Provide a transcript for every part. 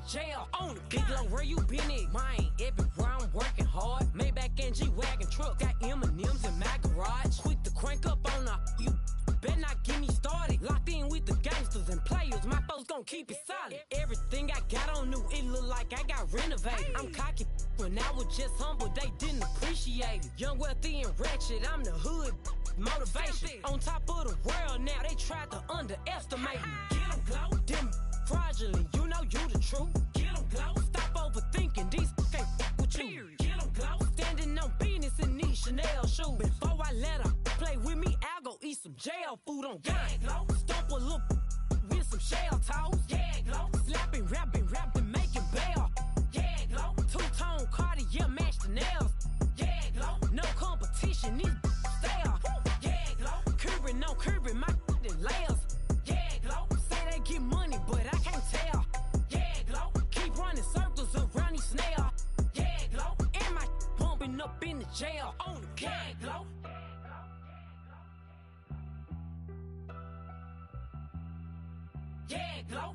jail on the big low. Where you been at? Mine, everywhere I'm working hard. Maybach and G-Wagon truck, got M&M's in my garage. Quick to crank up on her, you better not get me started. Locked in with the gangsters and players, my folks gon' keep it solid. Everything I got on new, it look like I got renovated. I'm cocky when I was just humble, they didn't appreciate it. Young, wealthy, and ratchet, I'm the hood motivation. On top of the world now, they tried to underestimate me. Get 'em glow, them fraudulent, you know you the truth. Get 'em glow, stop overthinking, these can't with you. Get 'em glow, standing on business in these Chanel shoes. Before I let her play with me, I'll go eat some jail food on gang. Stomp a little with some shell toes. Yeah, glow. Slapping, rapping, making bail. Yeah, glow. Two-tone Cartier match the nails. Yeah, glow. No competition, these stale. Yeah, glow. Curbing, no curbing, my layers. Yeah, glow. Say they get money, but I can't tell. Yeah, glow. Keep running circles around these snails. Yeah, glow. And my bumping up in the jail on the gang, glow. Yeah, glow.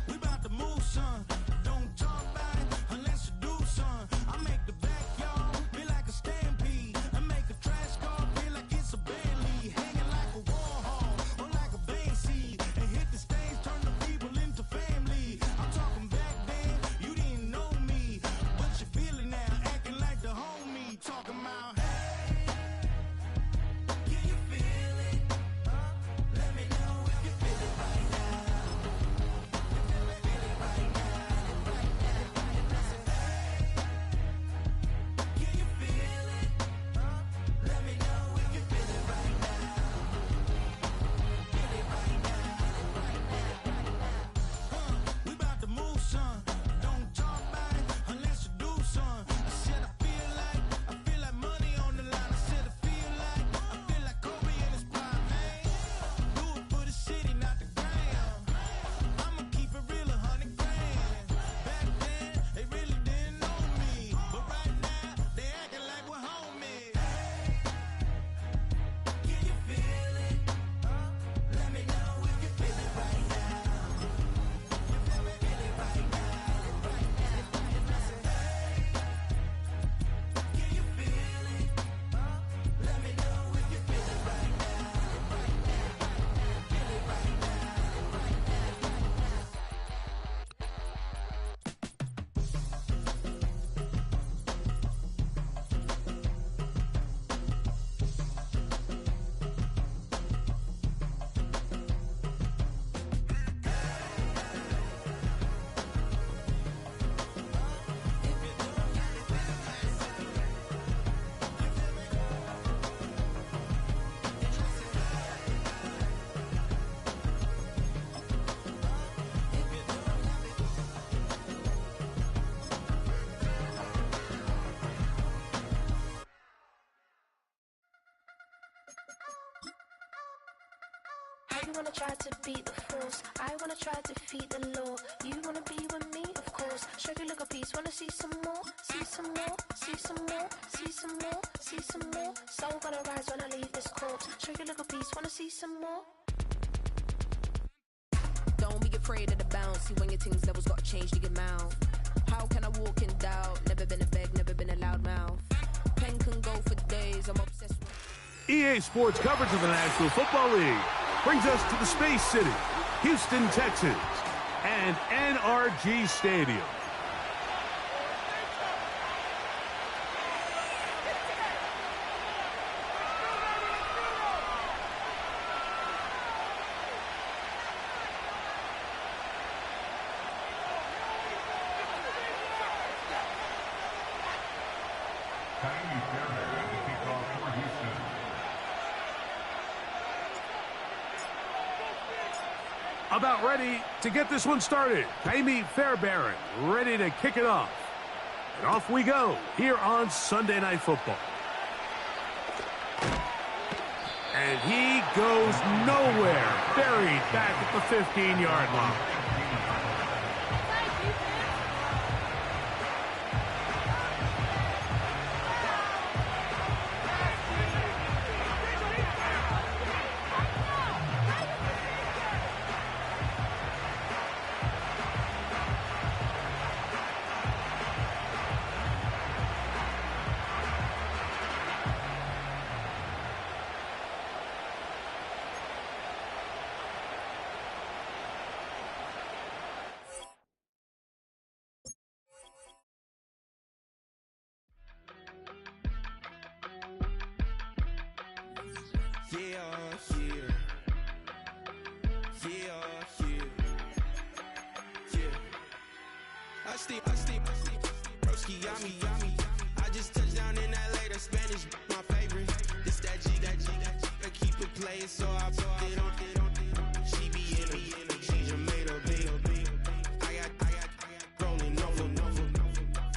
We about to move, son. Don't talk about it unless you do, son. I make the backyard feel like a stampede. I make a trash car feel like it's a Bentley. Hanging like a Warhol or like a vein seed. And hit the stage, turn the people into family. I'm talking back then, you didn't know me. But you feel it now, acting like the homie. Talking about, hey, can you feel it? Let me know if you feel it right now. We about to move, son. Don't talk about it unless you do, son. I said I feel like money on the line. I said I feel like Kobe in his prime, man. Do it for the city, not the gram. I'ma keep it real, 100 grand. Back then, they really didn't know me, but right now, they acting like we're homies. Can you feel it? Let me know if you feel it right now. Can you feel it? Let me know if you feel it right now. Feel it right You wanna try to beat the force, I wanna try to defeat the law. You wanna be with me, of course. Show you look a piece, wanna see some more, see some more, see some more, see some more, see some more. Soul gonna rise when I leave this corpse. Show you look a piece, wanna see some more. Don't be afraid of the bounce. See when your things levels gotta change to get mouth. How can I walk in doubt? Never been a beg, never been a loud mouth. Pen can go for days, I'm obsessed with. EA Sports coverage of the National Football League brings us to the Space City, Houston, Texas, and NRG Stadium. About ready to get this one started. Amy Fairbairn ready to kick it off. And off we go here on Sunday Night Football. And he goes nowhere. Buried back at the 15-yard line. whiskey got me. I just touched down in LA, the Spanish, my favorite. This that G. I keep it playing, so I put it on. She be in the she's Jamaican big. I got rolling over.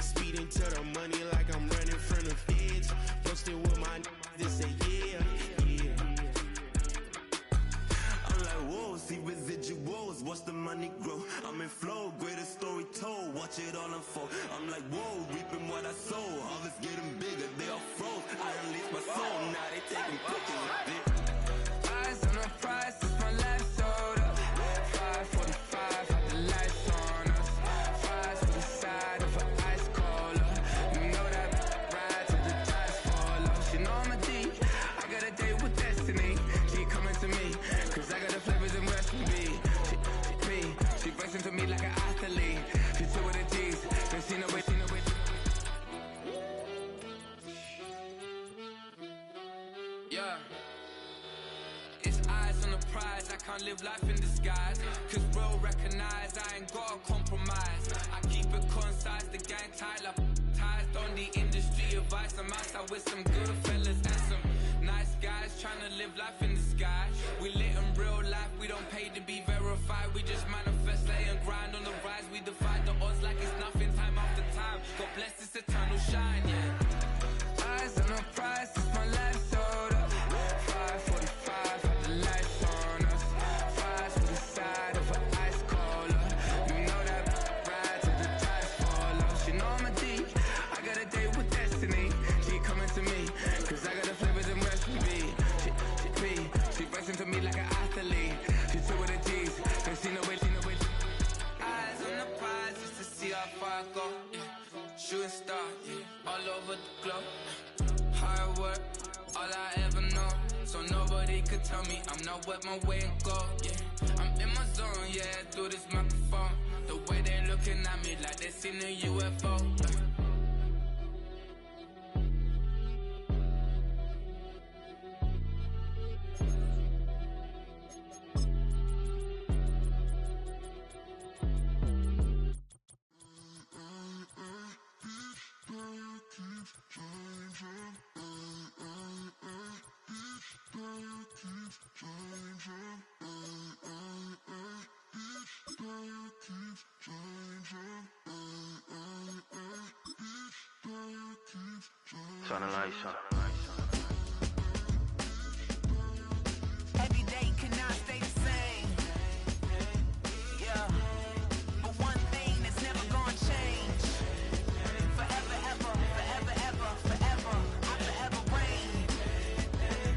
Speeding to the money like I'm running from the feds. Posted with my this say yeah. I'm like, whoa, see residuals, watch the money grow. I'm in flow, greatest story told, watch it all unfold. I'm like, whoa, reaping what I sow. Harvest getting bigger, they all froze. I unleashed my soul, now they taking pictures of it. Eyes on the prize, it's my last soda. 5:45, had the lights on us. Fries for the side of an ice cola. You know that ride till the tires fall off. She know I'm a D, I got a date with destiny. She coming to me, cause I got the flavors and recipe. She breaks into me like an athlete. She two with the G's, then she know it. Yeah. It's eyes on the prize, I can't live life in disguise. Cause real recognize I ain't gotta compromise. I keep it concise, the gang tight like ties. On the industry advice, I'm outside with some good fellas and some nice guys trying to live life in disguise. We lit in real life, we don't pay to be verified. We just manifest, lay and grind on the rise. We defy the odds like it's nothing, time after time. God bless this eternal shine, yeah. Eyes on the prize, it's my last soda. 5:45, had the lights on us. Fries for the side of an ice cola. You know that ride till the tires fall off. She know I'm a D, I got a date with destiny. She coming to me, cause I got the flavors and recipe. She breaks into me like an athlete. She two with the G's, then she know it. Eyes on the prize just to see how far I go. Yeah. Shooting star, yeah. All over the globe. Hard work, all I ever know. So nobody could tell me I'm not wet my way and go. Yeah, I'm in my zone, yeah, through this microphone. The way they looking at me like they seen a UFO. Turn the lights on. Every day cannot stay the same. Yeah. But one thing that's never gonna change. Forever, ever, forever, ever, forever. I forever reign.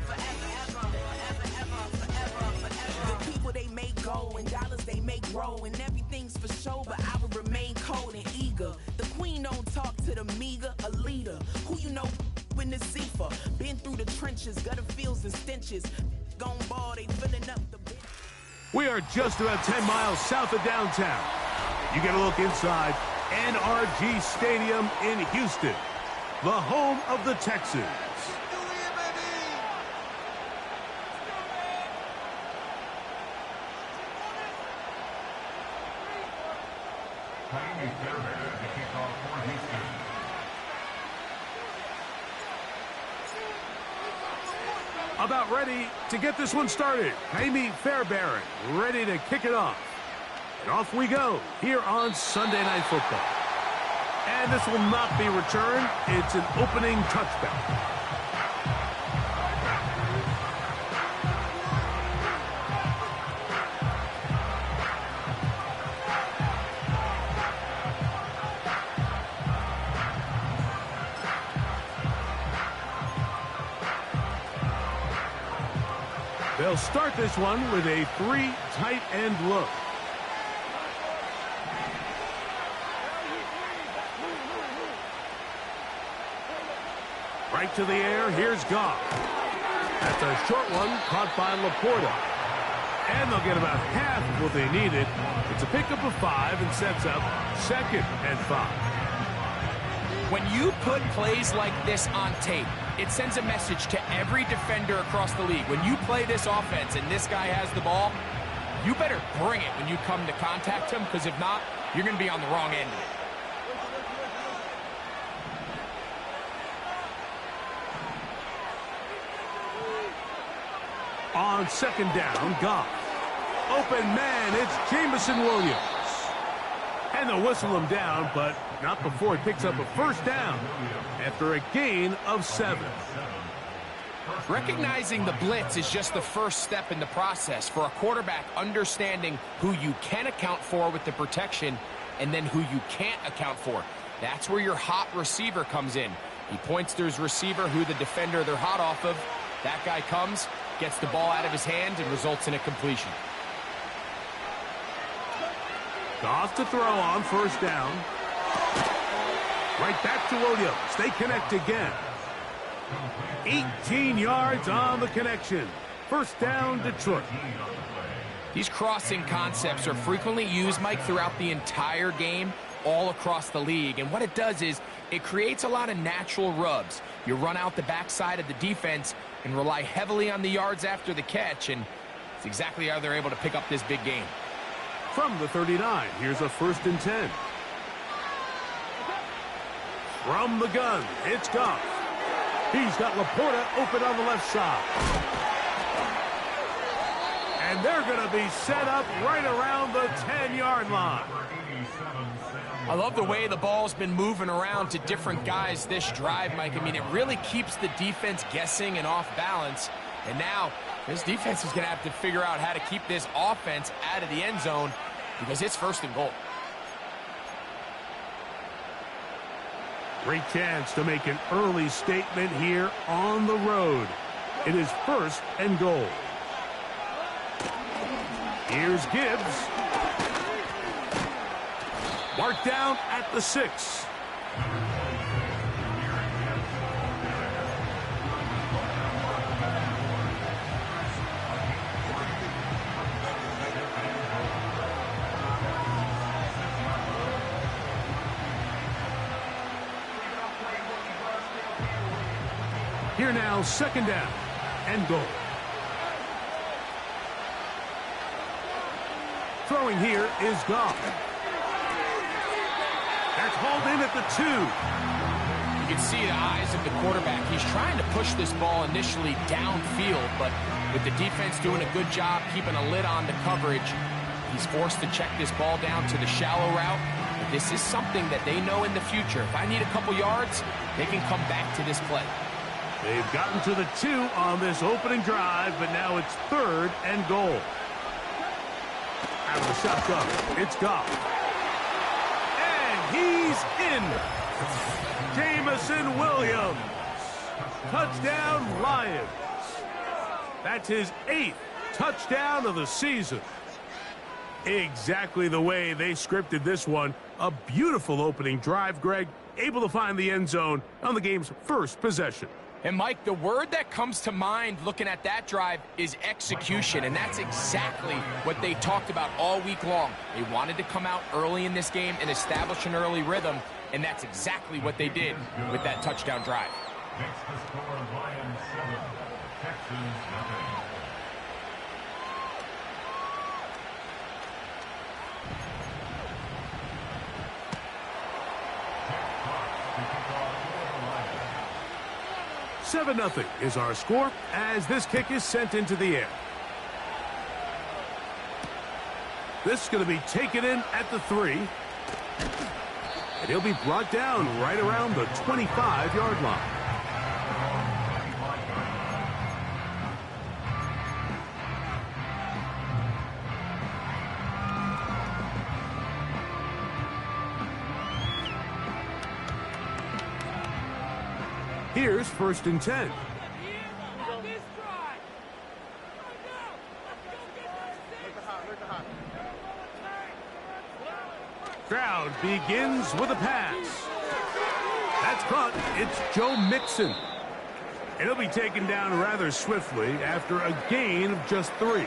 Forever, ever, forever, ever, forever, forever. The people they make go and dollars they make grow. And everything's for show, but I will remain cold and eager. The queen don't talk to the meager, a leader. Who you know in the Zephyr. Been through the trenches, gutter fields and stenches. Gone ball, they filling up the bench. We are just about 10 miles south of downtown. You get a look inside NRG Stadium in Houston, the home of the Texans. About ready to get this one started. Amy Fairbairn ready to kick it off. And off we go here on Sunday Night Football. And this will not be returned. It's an opening touchback. They'll start this one with a 3 tight end look. Right to the air, here's Goff. That's a short one caught by Laporta. And they'll get about half of what they needed. It's a pickup of 5 and sets up 2nd and 5. When you put plays like this on tape, it sends a message to every defender across the league. When you play this offense and this guy has the ball, you better bring it when you come to contact him, because if not, you're going to be on the wrong end of it. On second down, Goff. Open man, it's Jameson Williams. And they'll whistle him down, but not before he picks up a first down after a gain of 7. Recognizing the blitz is just the first step in the process for a quarterback, understanding who you can account for with the protection and then who you can't account for. That's where your hot receiver comes in. He points to his receiver, who the defender they're hot off of. That guy comes, gets the ball out of his hand, and results in a completion. Goff to throw on first down. Right back to Williams. They connect again. 18 yards on the connection. First down, Detroit. These crossing concepts are frequently used, Mike, throughout the entire game, all across the league. And what it does is it creates a lot of natural rubs. You run out the backside of the defense and rely heavily on the yards after the catch, and it's exactly how they're able to pick up this big game. From the 39, here's a 1st and 10. From the gun, it's Goff. He's got Laporta open on the left side. And they're going to be set up right around the 10-yard line. I love the way the ball's been moving around to different guys this drive, Mike. I mean, it really keeps the defense guessing and off balance. And now this defense is going to have to figure out how to keep this offense out of the end zone because it's 1st and goal. Great chance to make an early statement here on the road. It is 1st and goal. Here's Gibbs. Marked down at the 6. Here now, 2nd down and goal. Throwing here is Goff. That's hauled in at the 2. You can see the eyes of the quarterback. He's trying to push this ball initially downfield, but with the defense doing a good job keeping a lid on the coverage, he's forced to check this ball down to the shallow route. But this is something that they know in the future. If I need a couple yards, they can come back to this play. They've gotten to the 2 on this opening drive, but now it's 3rd and goal. Out of the shotgun, it's Goff. And he's in. Jameson Williams. Touchdown, Lions. That's his 8th touchdown of the season. Exactly the way they scripted this one. A beautiful opening drive, Greg. Able to find the end zone on the game's first possession. And, Mike, the word that comes to mind looking at that drive is execution, and that's exactly what they talked about all week long. They wanted to come out early in this game and establish an early rhythm, and that's exactly what they did with that touchdown drive. Next to score, Lions 7, Texans 0. Seven 0 is our score as this kick is sent into the air. This is going to be taken in at the 3. And he'll be brought down right around the 25-yard line. Here's 1st and 10. Crowd begins with a pass. That's caught. It's Joe Mixon. And he'll be taken down rather swiftly after a gain of just 3.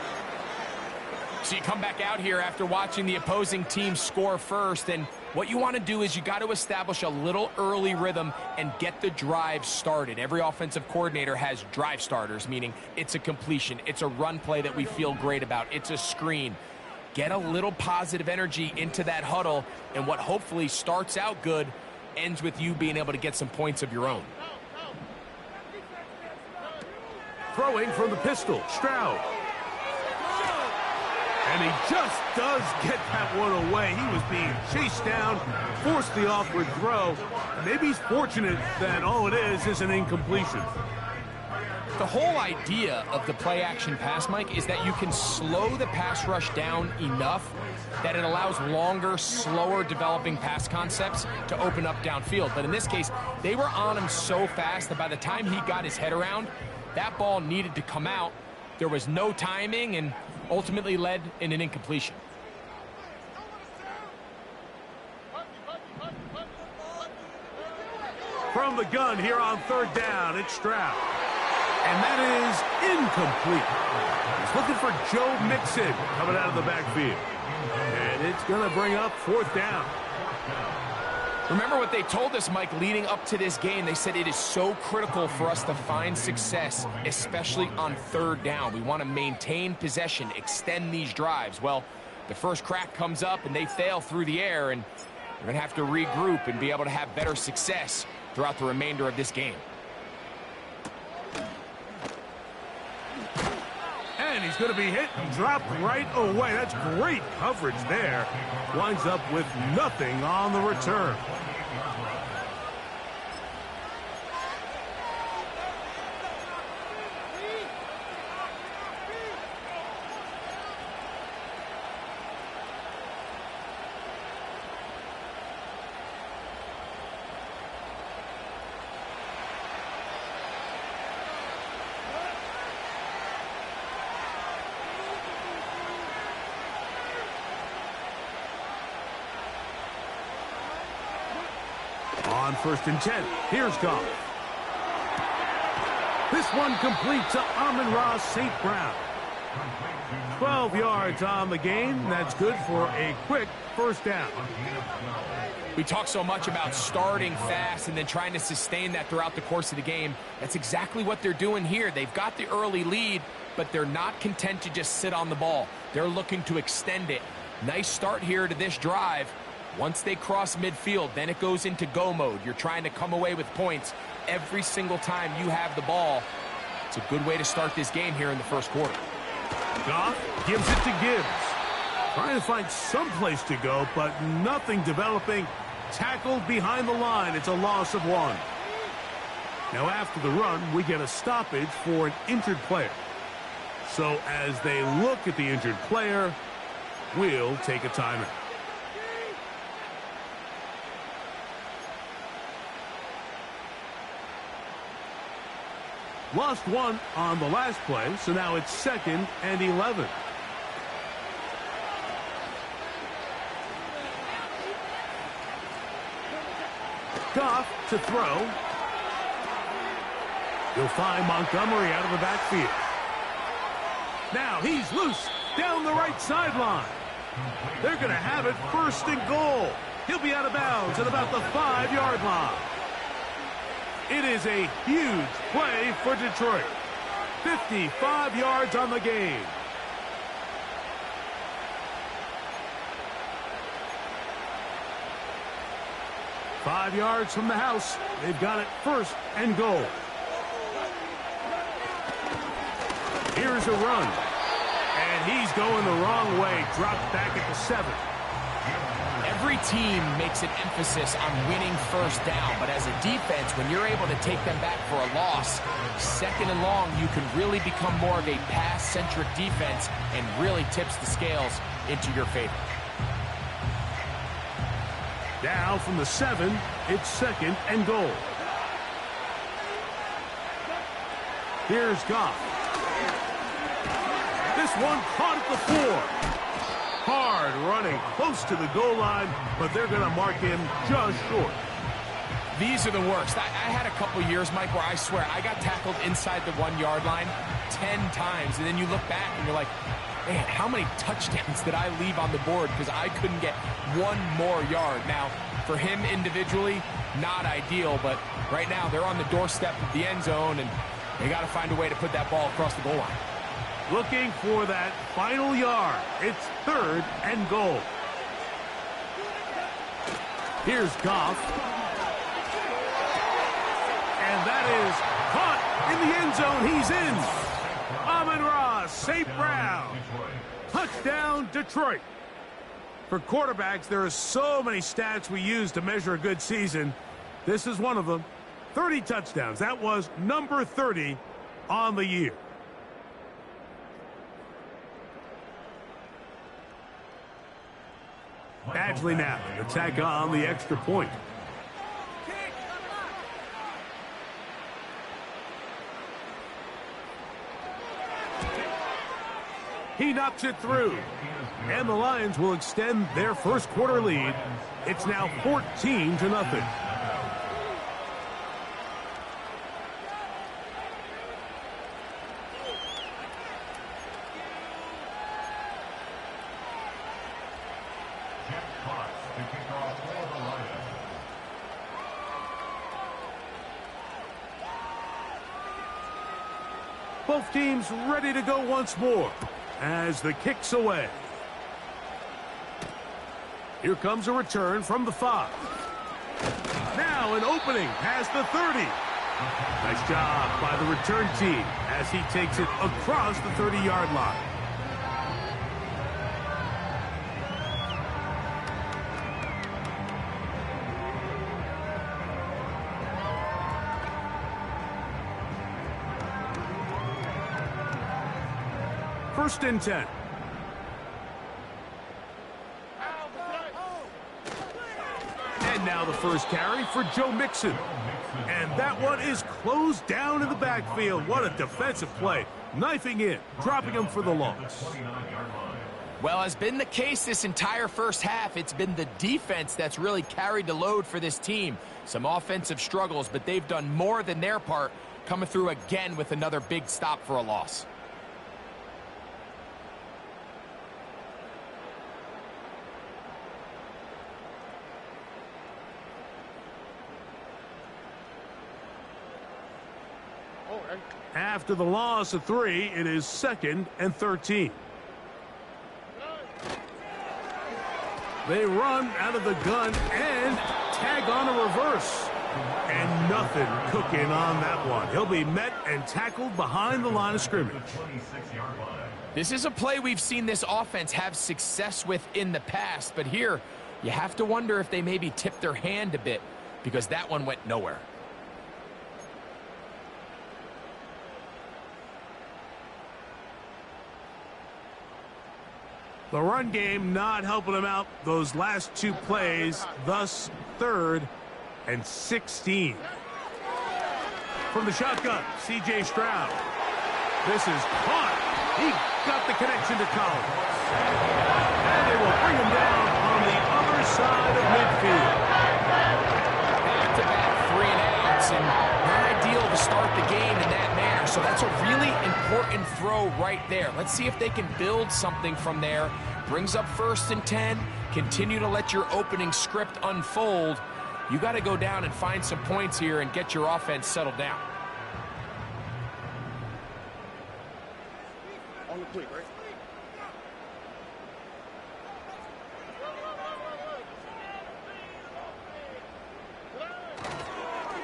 So you come back out here after watching the opposing team score first, and what you want to do is you got to establish a little early rhythm and get the drive started. Every offensive coordinator has drive starters, meaning it's a completion, it's a run play that we feel great about, it's a screen. Get a little positive energy into that huddle, and what hopefully starts out good ends with you being able to get some points of your own. Throwing from the pistol, Stroud. And he just does get that one away. He was being chased down, forced the awkward throw. Maybe he's fortunate that all it is an incompletion. The whole idea of the play-action pass, Mike, is that you can slow the pass rush down enough that it allows longer, slower developing pass concepts to open up downfield. But in this case, they were on him so fast that by the time he got his head around, that ball needed to come out. There was no timing and ultimately led in an incompletion. From the gun here on third down, it's Stroud. And that is incomplete. He's looking for Joe Mixon coming out of the backfield. And it's going to bring up fourth down. Remember what they told us, Mike, leading up to this game. They said it is so critical for us to find success, especially on third down. We want to maintain possession, extend these drives. Well, the first crack comes up and they fail through the air, and we're going to have to regroup and be able to have better success throughout the remainder of this game. And he's going to be hit and dropped right away. That's great coverage there. Winds up with nothing on the return. On 1st and 10, here's Goff. This one complete to Amon-Ra St. Brown. 12 yards on the game. That's good for a quick first down. We talk so much about starting fast and then trying to sustain that throughout the course of the game. That's exactly what they're doing here. They've got the early lead, but they're not content to just sit on the ball. They're looking to extend it. Nice start here to this drive. Once they cross midfield, then it goes into go mode. You're trying to come away with points every single time you have the ball. It's a good way to start this game here in the first quarter. Goff gives it to Gibbs. Trying to find some place to go, but nothing developing. Tackled behind the line. It's a loss of 1. Now after the run, we get a stoppage for an injured player. So as they look at the injured player, we'll take a timeout. Lost 1 on the last play, so now it's 2nd and 11. Goff to throw. He'll find Montgomery out of the backfield. Now he's loose down the right sideline. They're going to have it 1st and goal. He'll be out of bounds at about the 5-yard line. It is a huge play for Detroit. 55 yards on the game. Five yards from the house. They've got it 1st and goal. Here's a run. And he's going the wrong way. Dropped back at the 7. Every team makes an emphasis on winning first down, but as a defense, when you're able to take them back for a loss, 2nd and long, you can really become more of a pass-centric defense and really tips the scales into your favor. Now from the 7, it's 2nd and goal. Here's Goff. This one caught at the 4. Hard running close to the goal line, but they're going to mark him just short. These are the worst. I had a couple years, Mike, where I swear I got tackled inside the 1-yard line 10 times, and then you look back and you're like, man, how many touchdowns did I leave on the board because I couldn't get 1 more yard? Now, for him individually, not ideal, but right now they're on the doorstep of the end zone, and they got to find a way to put that ball across the goal line. Looking for that final yard. It's 3rd and goal. Here's Goff. And that is caught in the end zone. He's in. Amon-Ra St. Brown. Touchdown, Detroit. For quarterbacks, there are so many stats we use to measure a good season. This is one of them. 30 touchdowns. That was number 30 on the year. Badgley now to tack on the extra point. He knocks it through. And the Lions will extend their first quarter lead. It's now 14-0. Both teams ready to go once more as the kick's away. Here comes a return from the 5. Now an opening past the 30. Nice job by the return team as he takes it across the 30-yard line. First and 10. And now the first carry for Joe Mixon. And that one is closed down in the backfield. What a defensive play. Knifing in, dropping him for the loss. Well, as been the case this entire first half, it's been the defense that's really carried the load for this team. Some offensive struggles, but they've done more than their part, coming through again with another big stop for a loss. After the loss of 3, it is 2nd and 13. They run out of the gun and tag on a reverse. And nothing cooking on that one. He'll be met and tackled behind the line of scrimmage. This is a play we've seen this offense have success with in the past, but here you have to wonder if they maybe tipped their hand a bit because that one went nowhere. The run game not helping him out those last 2 plays, thus 3rd and 16. From the shotgun, C.J. Stroud. This is caught. He got the connection to Collins. And they will bring him down on the other side of midfield. Back-to-back 3 and outs, and not ideal to start the game in that manner. So that's a really important throw right there. Let's see if they can build something from there. Brings up 1st and 10. Continue to let your opening script unfold. You got to go down and find some points here and get your offense settled down. On the quick, right?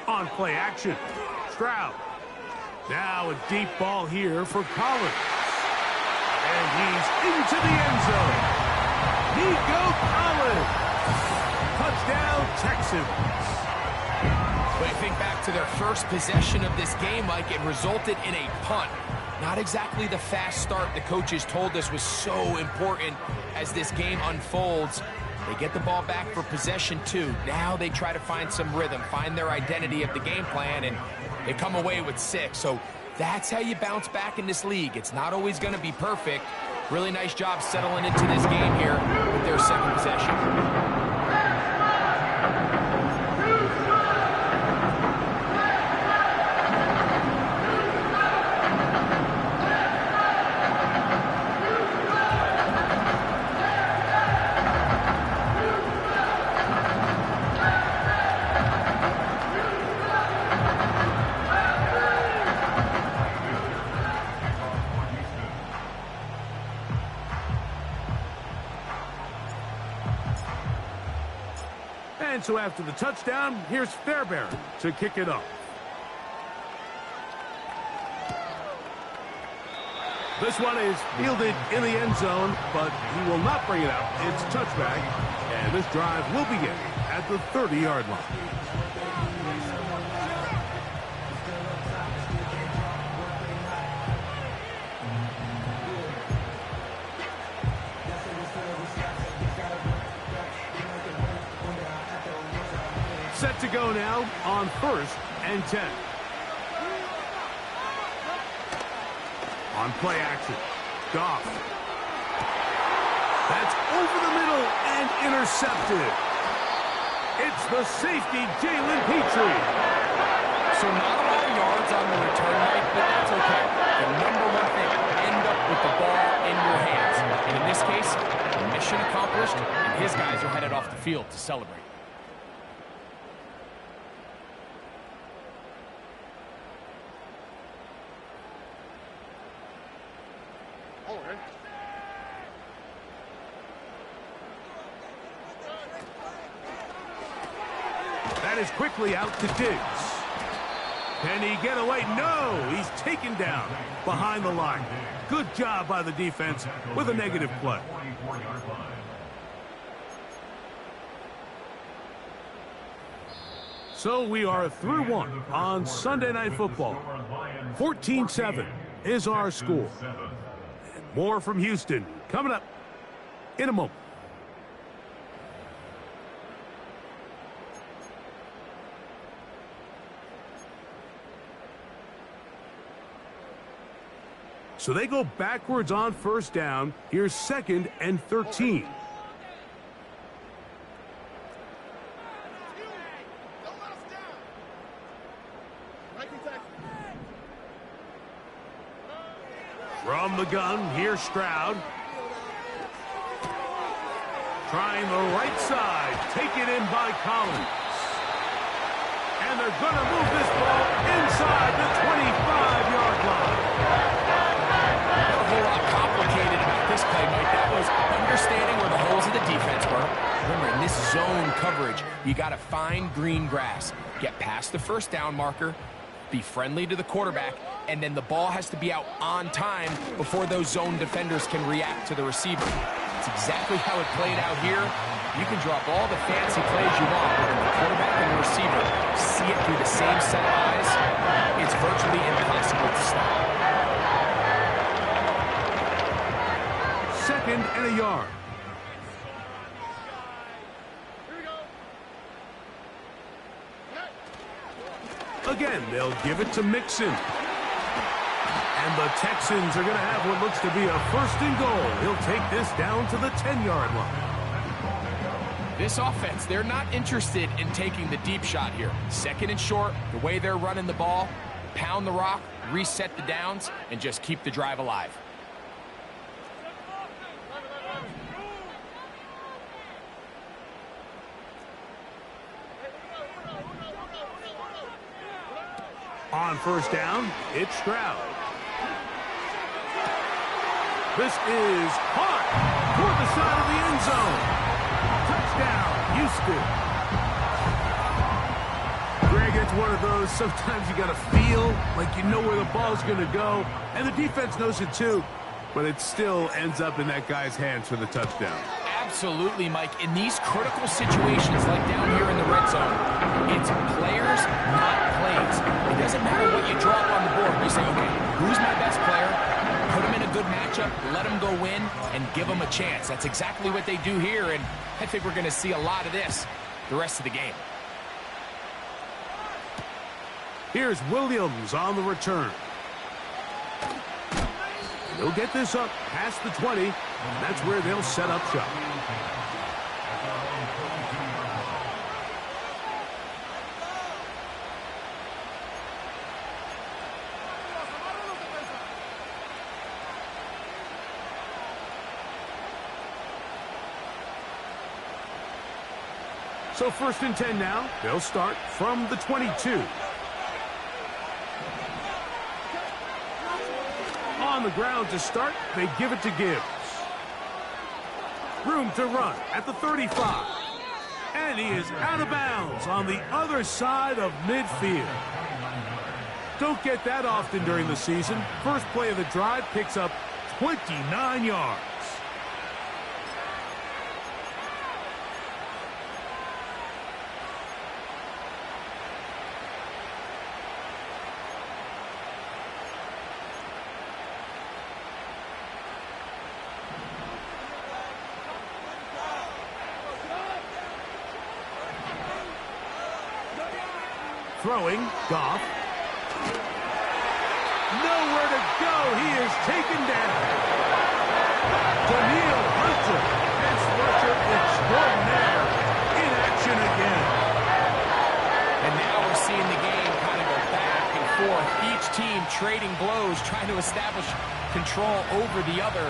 On play action. Stroud. Now a deep ball here for Collins. And he's into the end zone. Nico Collins. Touchdown, Texans. But you think back to their first possession of this game, Mike, it resulted in a punt. Not exactly the fast start the coaches told us was so important as this game unfolds. They get the ball back for possession 2. Now they try to find some rhythm, find their identity of the game plan, and they come away with 6. So that's how you bounce back in this league. It's not always going to be perfect. Really nice job settling into this game here with their 2nd possession. And so after the touchdown, here's Fairbairn to kick it off. This one is fielded in the end zone, but he will not bring it out. It's touchback, and this drive will begin at the 30-yard line. Set to go now on 1st and 10. On play action, Goff. That's over the middle and intercepted. It's the safety, Jalen Petrie. So not a lot of yards on the return, Mike, but that's okay. The number one thing, end up with the ball in your hands. And in this case, mission accomplished, and his guys are headed off the field to celebrate. That is quickly out to Diggs. Can he get away? No, he's taken down behind the line. Good job by the defense with a negative play. So we are through one on Sunday Night Football. 14-7 is our score. And more from Houston coming up in a moment. So they go backwards on 1st down. Here's 2nd and 13. From the gun, here's Stroud. Trying the right side. Taken in by Collins. And they're going to move this ball inside the 25-yard line. Not a whole lot complicated about this play, Mike. That was understanding where the holes of the defense were. Remember, in this zone coverage, you got to find green grass. Get past the 1st down marker, be friendly to the quarterback, and then the ball has to be out on time before those zone defenders can react to the receiver. It's exactly how it played out here. You can drop all the fancy plays you want, but when the quarterback and the receiver see it through the same set of eyes, it's virtually impossible to stop. 2nd and a yard. Again, they'll give it to Mixon. And the Texans are going to have what looks to be a 1st and goal. He'll take this down to the 10-yard line. This offense, they're not interested in taking the deep shot here. 2nd and short, the way they're running the ball, pound the rock, reset the downs, and just keep the drive alive. On 1st down, it's Stroud. This is caught toward the side of the end zone. Touchdown, Houston. Greg, it's one of those, sometimes you got to feel like you know where the ball's going to go, and the defense knows it too, but it still ends up in that guy's hands for the touchdown. Absolutely, Mike. In these critical situations, like down here in the red zone, it's players, not plays. It doesn't matter what you drop on the board. You say, okay, who's my best player? Put him in a good matchup, let him go win, and give him a chance. That's exactly what they do here, and I think we're going to see a lot of this the rest of the game. Here's Williams on the return. They'll get this up past the 20, and that's where they'll set up shop. So 1st and 10 now. They'll start from the 22. On the ground to start, they give it to Gibbs. Room to run at the 35. And he is out of bounds on the other side of midfield. Don't get that often during the season. First play of the drive picks up 29 yards. Throwing, Goff. Nowhere to go. He is taken down. Daniil Hunter, pass rusher extraordinaire, in action again. And now we're seeing the game kind of go back and forth. Each team trading blows, trying to establish control over the other.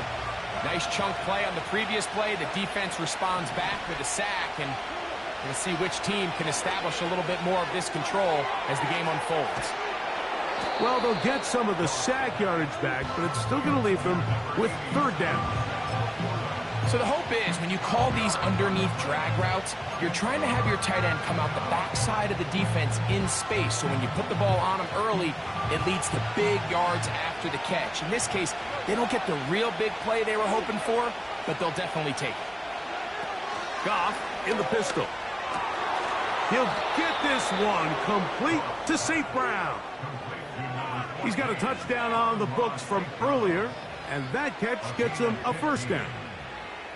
Nice chunk play on the previous play. The defense responds back with a sack, and we'll see which team can establish a little bit more of this control as the game unfolds. Well, they'll get some of the sack yardage back, but it's still going to leave them with third down. So the hope is when you call these underneath drag routes, you're trying to have your tight end come out the backside of the defense in space. So when you put the ball on him early, it leads to big yards after the catch. In this case, they don't get the real big play they were hoping for, but they'll definitely take it. Goff in the pistol. He'll get this one complete to St. Brown. He's got a touchdown on the books from earlier, and that catch gets him a first down.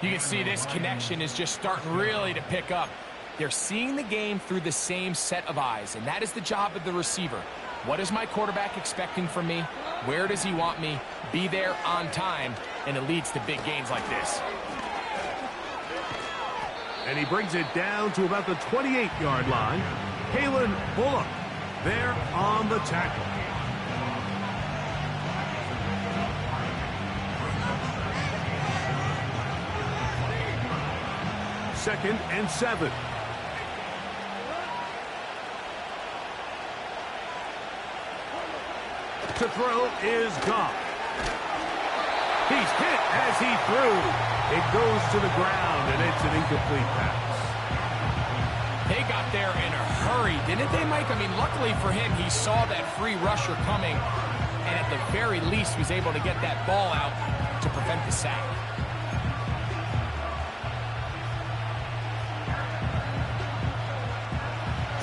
You can see this connection is just starting really to pick up. They're seeing the game through the same set of eyes, and that is the job of the receiver. What is my quarterback expecting from me? Where does he want me? Be there on time, and it leads to big gains like this. And he brings it down to about the 28-yard line. Kalen Bullock there on the tackle. Second and 7. To throw is Goff. He's hit as he threw. It goes to the ground, and it's an incomplete pass. They got there in a hurry, didn't they, Mike? I mean, luckily for him, he saw that free rusher coming, and at the very least was able to get that ball out to prevent the sack.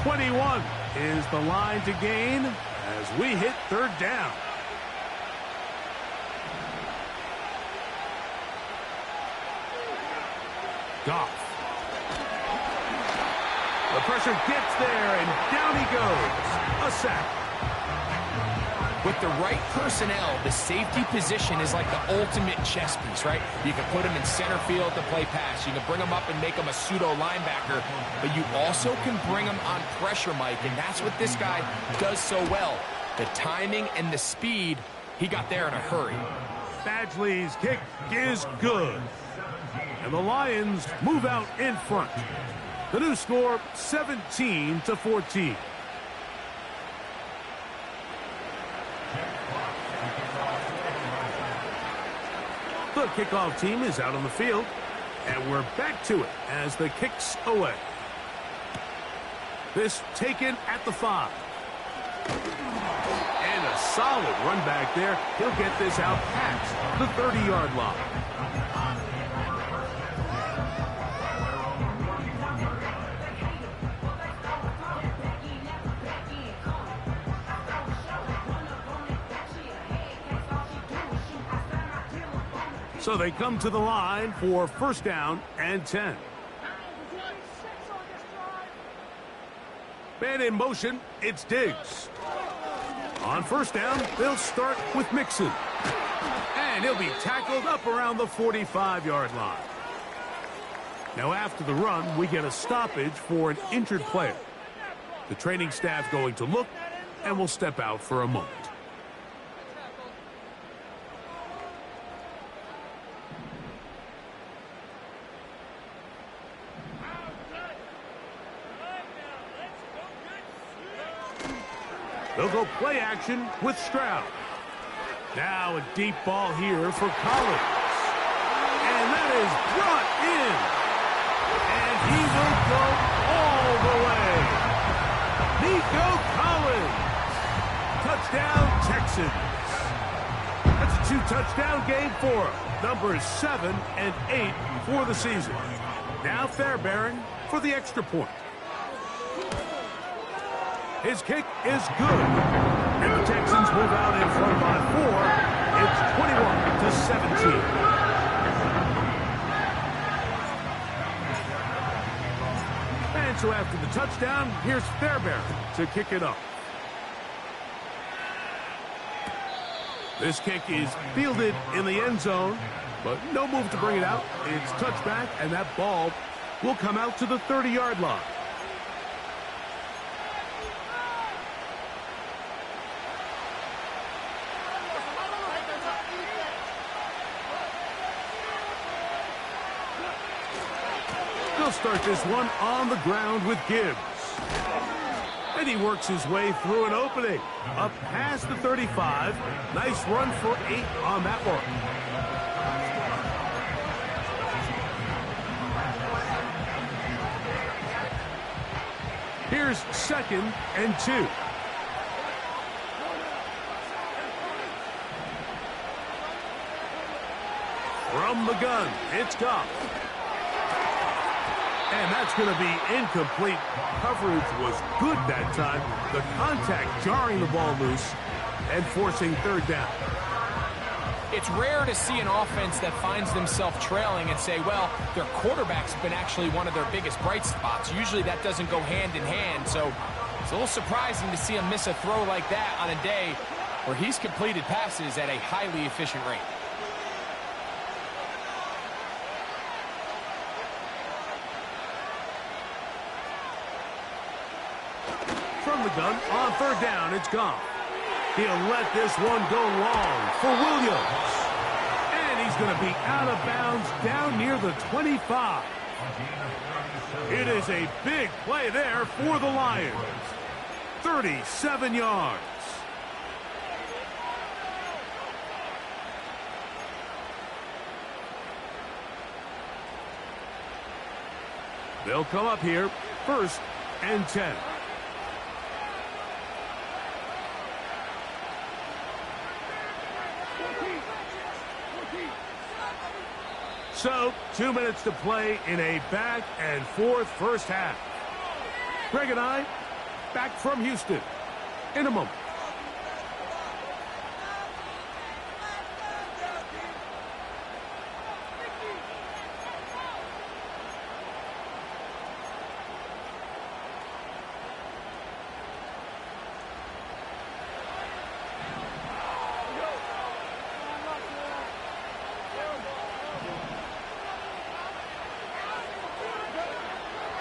"21" is the line to gain as we hit third down. Goff. The pressure gets there, and down he goes. A sack. With the right personnel, the safety position is like the ultimate chess piece, right? You can put him in center field to play pass. You can bring him up and make him a pseudo linebacker, but you also can bring him on pressure, Mike, and that's what this guy does so well. The timing and the speed, he got there in a hurry. Badgley's kick is good. And the Lions move out in front. The new score, 17-14. The kickoff team is out on the field, and we're back to it as the kick's away. This taken at the 5. And a solid run back there. He'll get this out past the 30-yard line. So they come to the line for first down and 10. Man in motion, it's Diggs. On first down, they'll start with Mixon. And he'll be tackled up around the 45-yard line. Now after the run, we get a stoppage for an injured player. The training staff going to look and will step out for a moment. They'll go play action with Stroud. Now a deep ball here for Collins. And that is brought in. And he will go all the way. Nico Collins. Touchdown, Texans. That's a touchdown game for him. Numbers 7 and 8 for the season. Now Fairbairn for the extra point. His kick is good. And the Texans move out in front by 4. It's 21-17. And so after the touchdown, here's Fairbairn to kick it up. This kick is fielded in the end zone, but no move to bring it out. It's touchback, and that ball will come out to the 30-yard line. They'll start this one on the ground with Gibbs. And he works his way through an opening. Up past the 35. Nice run for 8 on that one. Here's 2nd and 2. From the gun, it's Goff. And that's going to be incomplete. Coverage was good that time. The contact jarring the ball loose and forcing 3rd down. It's rare to see an offense that finds themselves trailing and say, well, their quarterback's been actually one of their biggest bright spots. Usually that doesn't go hand in hand, so it's a little surprising to see him miss a throw like that on a day where he's completed passes at a highly efficient rate. From the gun, on 3rd down, it's Goff. He'll let this one go long for Williams. And he's going to be out of bounds down near the 25. It is a big play there for the Lions. 37 yards. They'll come up here, 1st and 10. So, 2 minutes to play in a back-and-forth first half. Greg and I, back from Houston in a moment.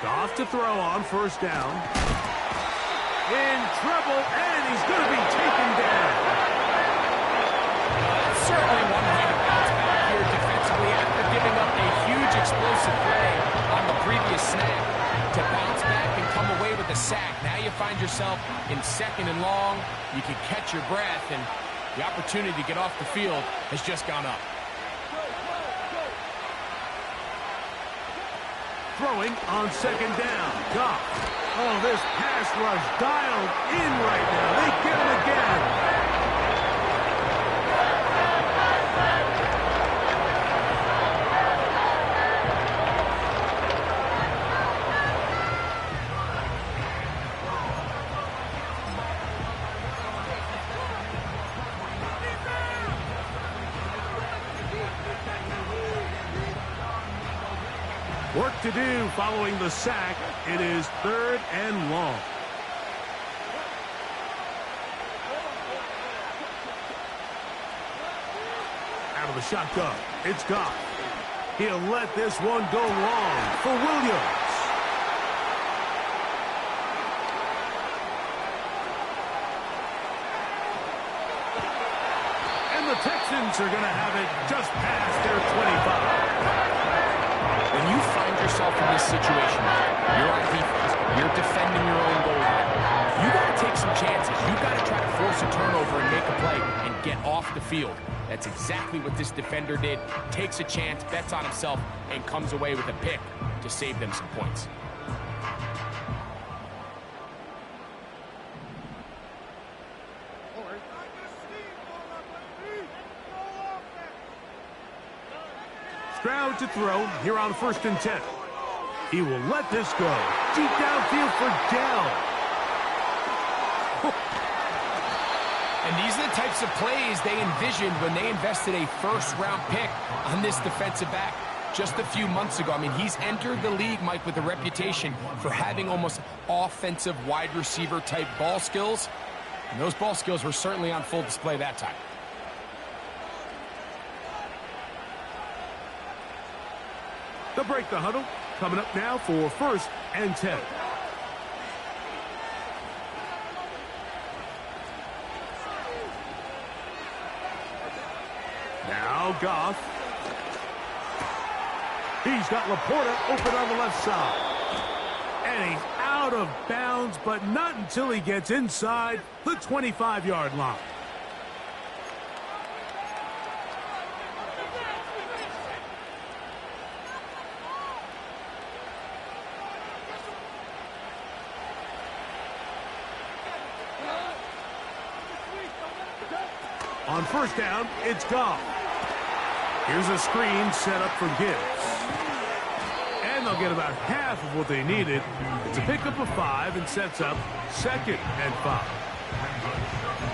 Goff to throw on 1st down. In trouble, and he's going to be taken down. Certainly one way to bounce back here defensively after giving up a huge explosive play on the previous snap. To bounce back and come away with a sack. Now you find yourself in 2nd and long. You can catch your breath, and the opportunity to get off the field has just gone up. Throwing on 2nd down. Goff. Oh, this pass rush dialed in right now. They get him again. Work to do following the sack. It is 3rd and long. Out of the shotgun, it's Goff. He'll let this one go long for Williams. And the Texans are going to have it just past their 25. When you find yourself in this situation, you're on defense, you're defending your own goal line, you got to take some chances. You got to try to force a turnover and make a play and get off the field. That's exactly what this defender did. Takes a chance, bets on himself, and comes away with a pick to save them some points. now to throw here on 1st and 10. He will let this go. Deep downfield for Dell. And these are the types of plays they envisioned when they invested a first-round pick on this defensive back just a few months ago. I mean, he's entered the league, Mike, with a reputation for having almost offensive wide receiver type ball skills. And those ball skills were certainly on full display that time. They'll break the huddle. Coming up now for 1st and 10. Now Goff. He's got Laporta open on the left side. And he's out of bounds, but not until he gets inside the 25-yard line. On 1st down, it's Goff. Here's a screen set up for Gibbs. And they'll get about half of what they needed. It's a pickup of 5 and sets up 2nd and 5.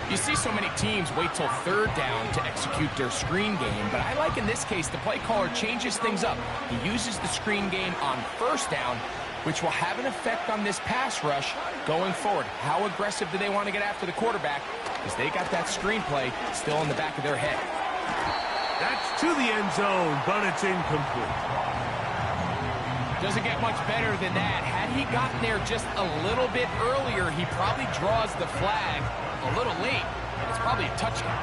You see so many teams wait till 3rd down to execute their screen game, but I like in this case the play caller changes things up. He uses the screen game on 1st down, which will have an effect on this pass rush going forward. How aggressive do they want to get after the quarterback? Because they got that screenplay still in the back of their head. That's to the end zone, but it's incomplete. Doesn't get much better than that. Had he gotten there just a little bit earlier, he probably draws the flag a little late. It's probably a touchdown.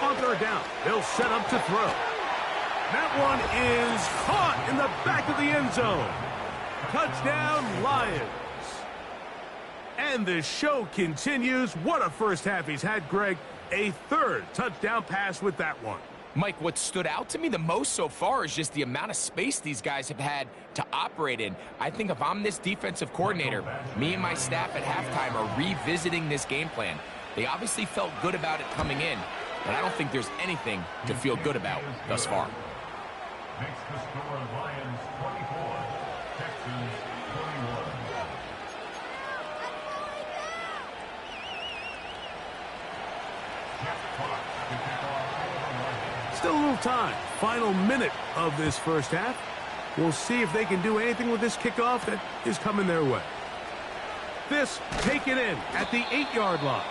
On 3rd down, they'll set up to throw. That one is caught in the back of the end zone. Touchdown, Lions. And the show continues. What a first half he's had, Greg. A 3rd touchdown pass with that one. Mike, what stood out to me the most so far is just the amount of space these guys have had to operate in. I think if I'm this defensive coordinator, me and my staff at halftime are revisiting this game plan. They obviously felt good about it coming in, but I don't think there's anything to feel good about thus far. Makes the score Lions 24, Texans 21. Still a little time. Final minute of this first half. We'll see if they can do anything with this kickoff that is coming their way. This taken in at the 8-yard line.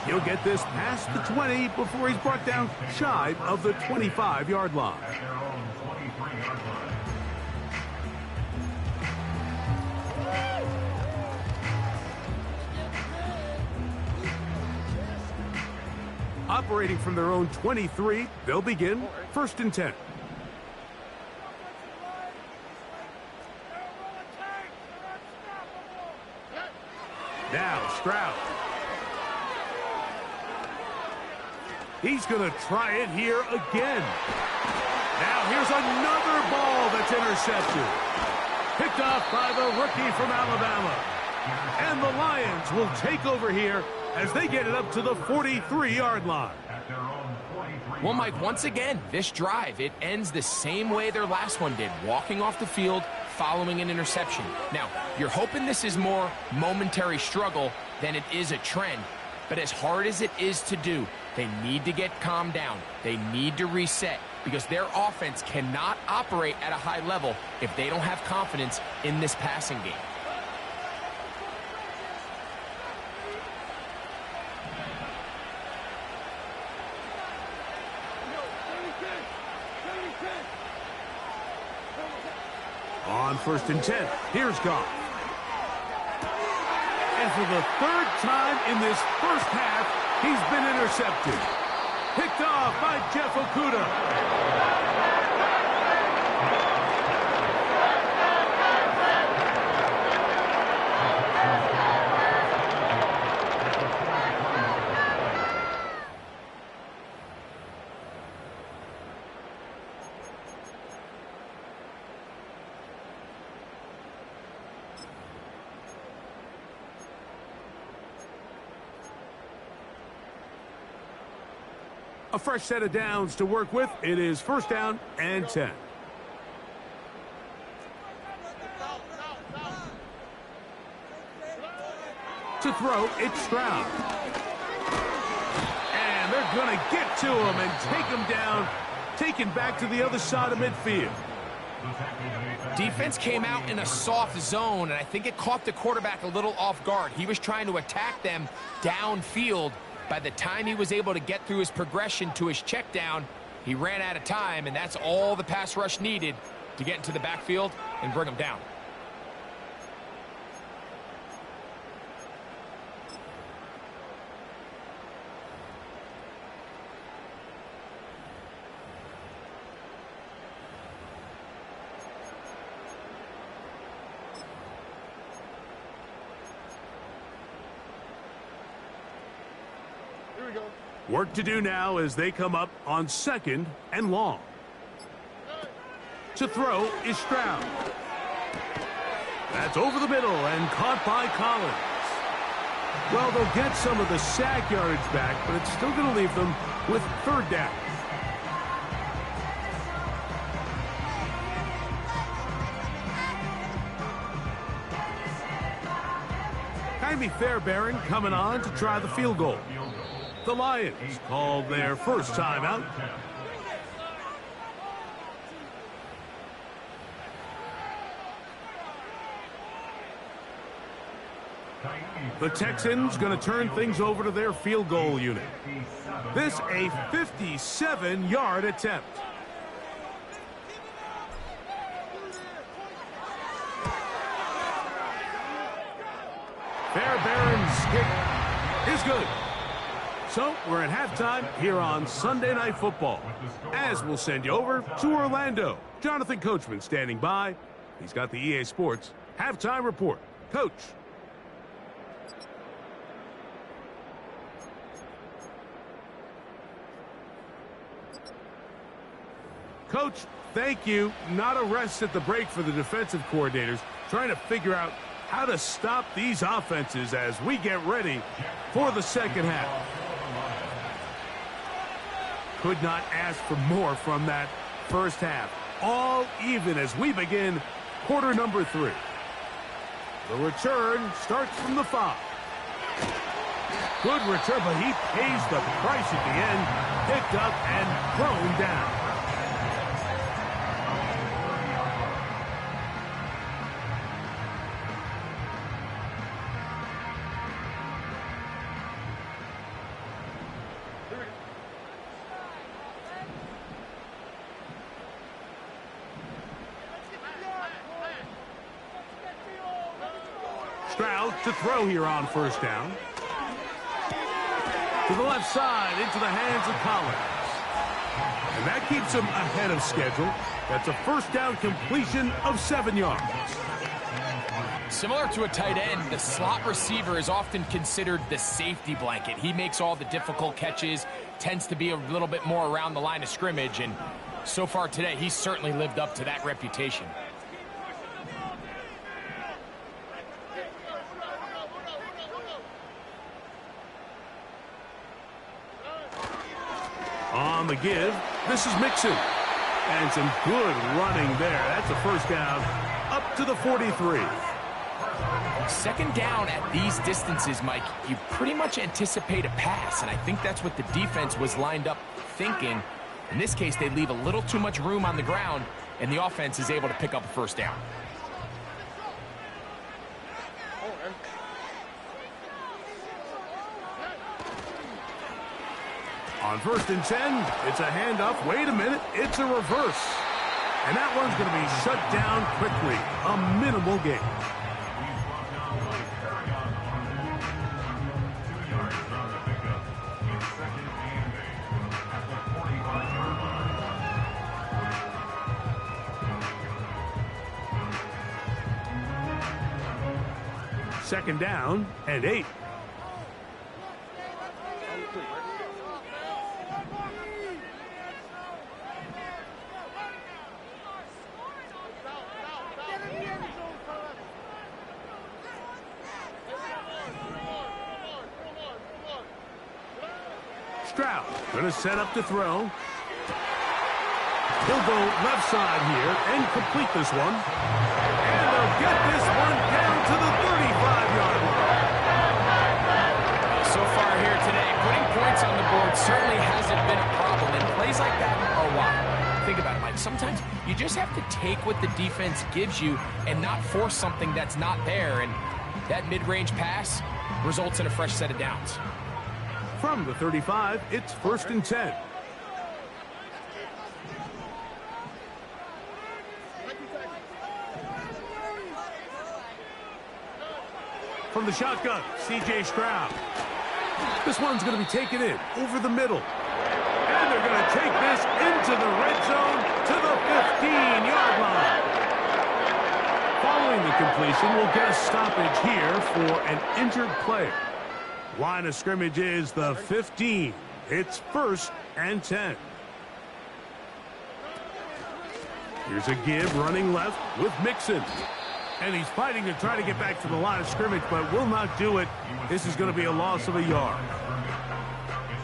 He'll get this past the 20 before he's brought down shy of the 25-yard line. At their own 23-yard line. Operating from their own 23, they'll begin 1st and 10. Now Stroud. He's going to try it here again. Now here's another ball that's intercepted. Picked off by the rookie from Alabama. And the Lions will take over here as they get it up to the 43-yard line. At their own 43. Well, Mike, once again, this drive, it ends the same way their last one did, walking off the field, following an interception. Now, you're hoping this is more momentary struggle than it is a trend, but as hard as it is to do, they need to get calmed down. They need to reset because their offense cannot operate at a high level if they don't have confidence in this passing game. On 1st and 10, here's Goff. And for the 3rd time in this first half, he's been intercepted. Picked off by Jeff Okudah. A fresh set of downs to work with. It is first down and 10. To throw, it's Stroud. And they're going to get to him and take him down, taken back to the other side of midfield. Defense came out in a soft zone, and I think it caught the quarterback a little off guard. He was trying to attack them downfield. By the time he was able to get through his progression to his check down, he ran out of time, and that's all the pass rush needed to get into the backfield and bring him down. Work to do now as they come up on 2nd and long. To throw is Stroud. That's over the middle and caught by Collins. Well, they'll get some of the sack yardage back, but it's still going to leave them with 3rd down. Jaime Fairbairn coming on to try the field goal. The Lions called their first timeout. The Texans going to turn things over to their field goal unit. This a 57-yard attempt. Fairbairn's kick is good. So we're at halftime here on Sunday Night Football, as we'll send you over to Orlando. Jonathan Coachman standing by. He's got the EA Sports halftime report. Coach. Coach, thank you. Not a rest at the break for the defensive coordinators, trying to figure out how to stop these offenses as we get ready for the second half. Could not ask for more from that first half. All even as we begin quarter number 3. The return starts from the 5. Good return, but he pays the price at the end. Picked up and thrown down. Stroud to throw here on first down. To the left side, into the hands of Collins. And that keeps him ahead of schedule. That's a first down completion of 7 yards. Similar to a tight end, the slot receiver is often considered the safety blanket. He makes all the difficult catches, tends to be a little bit more around the line of scrimmage, and so far today, he's certainly lived up to that reputation. On the give, this is Mixon. And some good running there. That's a first down up to the 43. Second down at these distances, Mike, you pretty much anticipate a pass, and I think that's what the defense was lined up thinking. In this case, they leave a little too much room on the ground, and the offense is able to pick up a first down. On 1st and 10, it's a handoff. Wait a minute, it's a reverse. And that one's going to be shut down quickly. A minimal gain. Second down and 8. Stroud going to set up to throw. He'll go left side here and complete this one. And they'll get this one down to the 35-yard line. So far here today, putting points on the board certainly hasn't been a problem, and plays like that are why. Think about it, Mike. Sometimes you just have to take what the defense gives you and not force something that's not there, and that mid-range pass results in a fresh set of downs. From the 35, it's 1st and 10. From the shotgun, C.J. Stroud. This one's going to be taken in over the middle. And they're going to take this into the red zone to the 15-yard line. Following the completion, we'll get a stoppage here for an injured player. Line of scrimmage is the 15. It's 1st and 10. Here's a give running left with Mixon. And he's fighting to try to get back to the line of scrimmage, but will not do it. This is going to be a loss of a yard.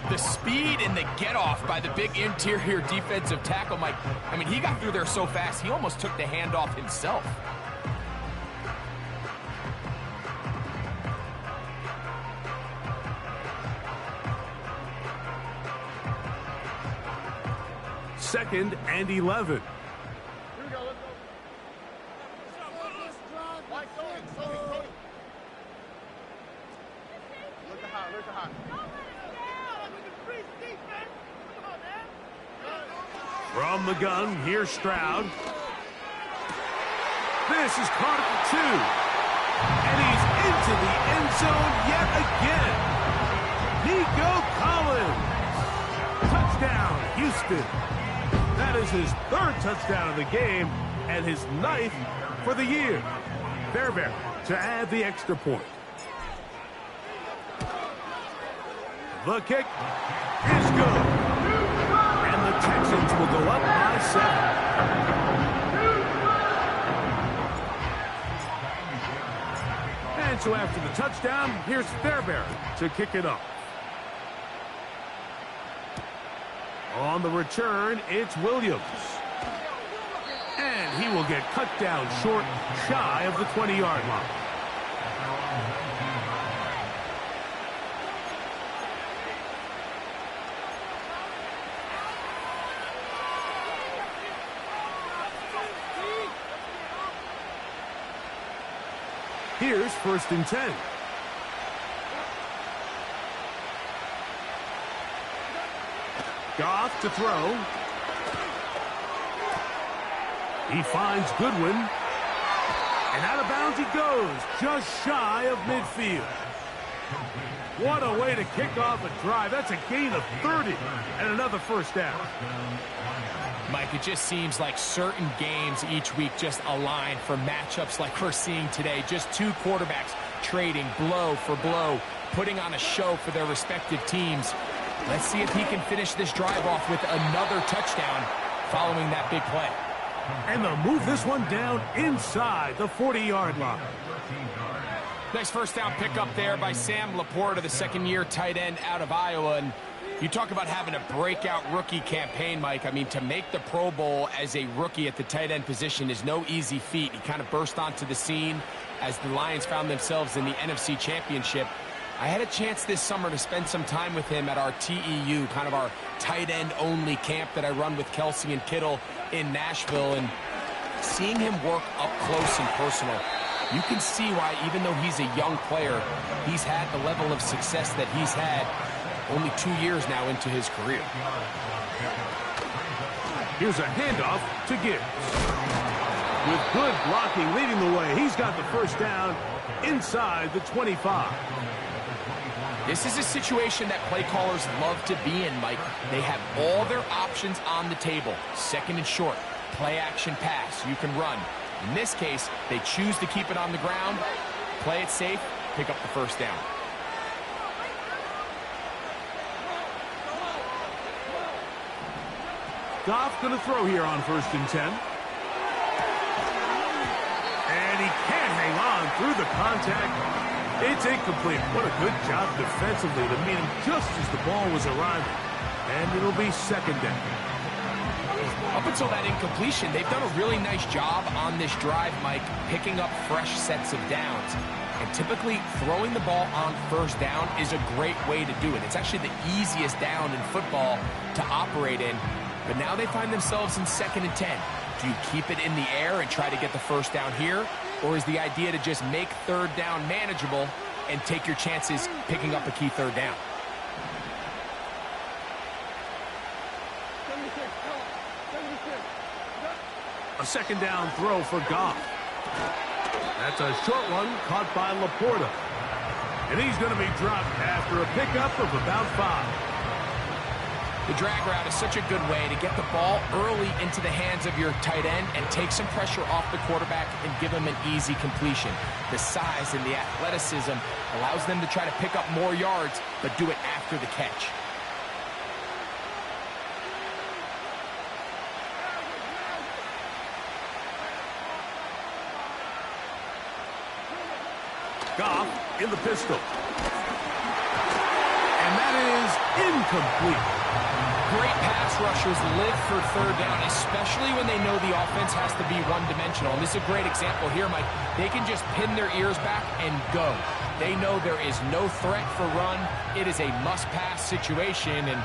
The speed and the get-off by the big interior defensive tackle, Mike. I mean, he got through there so fast, he almost took the handoff himself. Second and 11. From the gun, here's Stroud. This is caught at the 2. And he's into the end zone yet again. Nico Collins. Touchdown, Houston. That is his 3rd touchdown of the game and his 9th for the year. Fairbairn to add the extra point. The kick is good. And the Texans will go up by 7. And so after the touchdown, here's Fairbairn to kick it off. On the return, it's Williams. And he will get cut down short, shy of the 20-yard line. Here's 1st and 10. Goff to throw. He finds Goodwin. And out of bounds he goes, just shy of midfield. What a way to kick off a drive. That's a gain of 30 and another 1st down. Mike, it just seems like certain games each week just align for matchups like we're seeing today. Just two quarterbacks trading blow for blow, putting on a show for their respective teams. Let's see if he can finish this drive off with another touchdown following that big play. And they'll move this one down inside the 40-yard line. Nice 1st down pickup there by Sam Laporta, the 2nd-year tight end out of Iowa. And you talk about having a breakout rookie campaign, Mike. I mean, to make the Pro Bowl as a rookie at the tight end position is no easy feat. He kind of burst onto the scene as the Lions found themselves in the NFC Championship. I had a chance this summer to spend some time with him at our TEU, kind of our tight end only camp that I run with Kelsey and Kittle in Nashville, and seeing him work up close and personal, you can see why, even though he's a young player, he's had the level of success that he's had only 2 years now into his career. Here's a handoff to Gibbs. With good blocking leading the way, he's got the 1st down inside the 25. This is a situation that play callers love to be in, Mike. They have all their options on the table. 2nd and short, play action pass, you can run. In this case, they choose to keep it on the ground, play it safe, pick up the 1st down. Goff going to throw here on 1st and 10. And he can't hang on through the contact. It's incomplete. What a good job defensively to meet him just as the ball was arriving. And it'll be second down. Up until that incompletion, they've done a really nice job on this drive, Mike, picking up fresh sets of downs. And typically, throwing the ball on first down is a great way to do it. It's actually the easiest down in football to operate in. But now they find themselves in 2nd and 10. Do you keep it in the air and try to get the first down here? Or is the idea to just make third down manageable and take your chances picking up a key third down? A second down throw for Goff. That's a short one caught by Laporta. And he's going to be dropped after a pickup of about 5. The drag route is such a good way to get the ball early into the hands of your tight end and take some pressure off the quarterback and give him an easy completion. The size and the athleticism allows them to try to pick up more yards, but do it after the catch. Goff in the pistol. And that is incomplete. Great pass rushers live for third down, especially when they know the offense has to be one-dimensional. And this is a great example here, Mike. They can just pin their ears back and go. They know there is no threat for run. It is a must-pass situation, and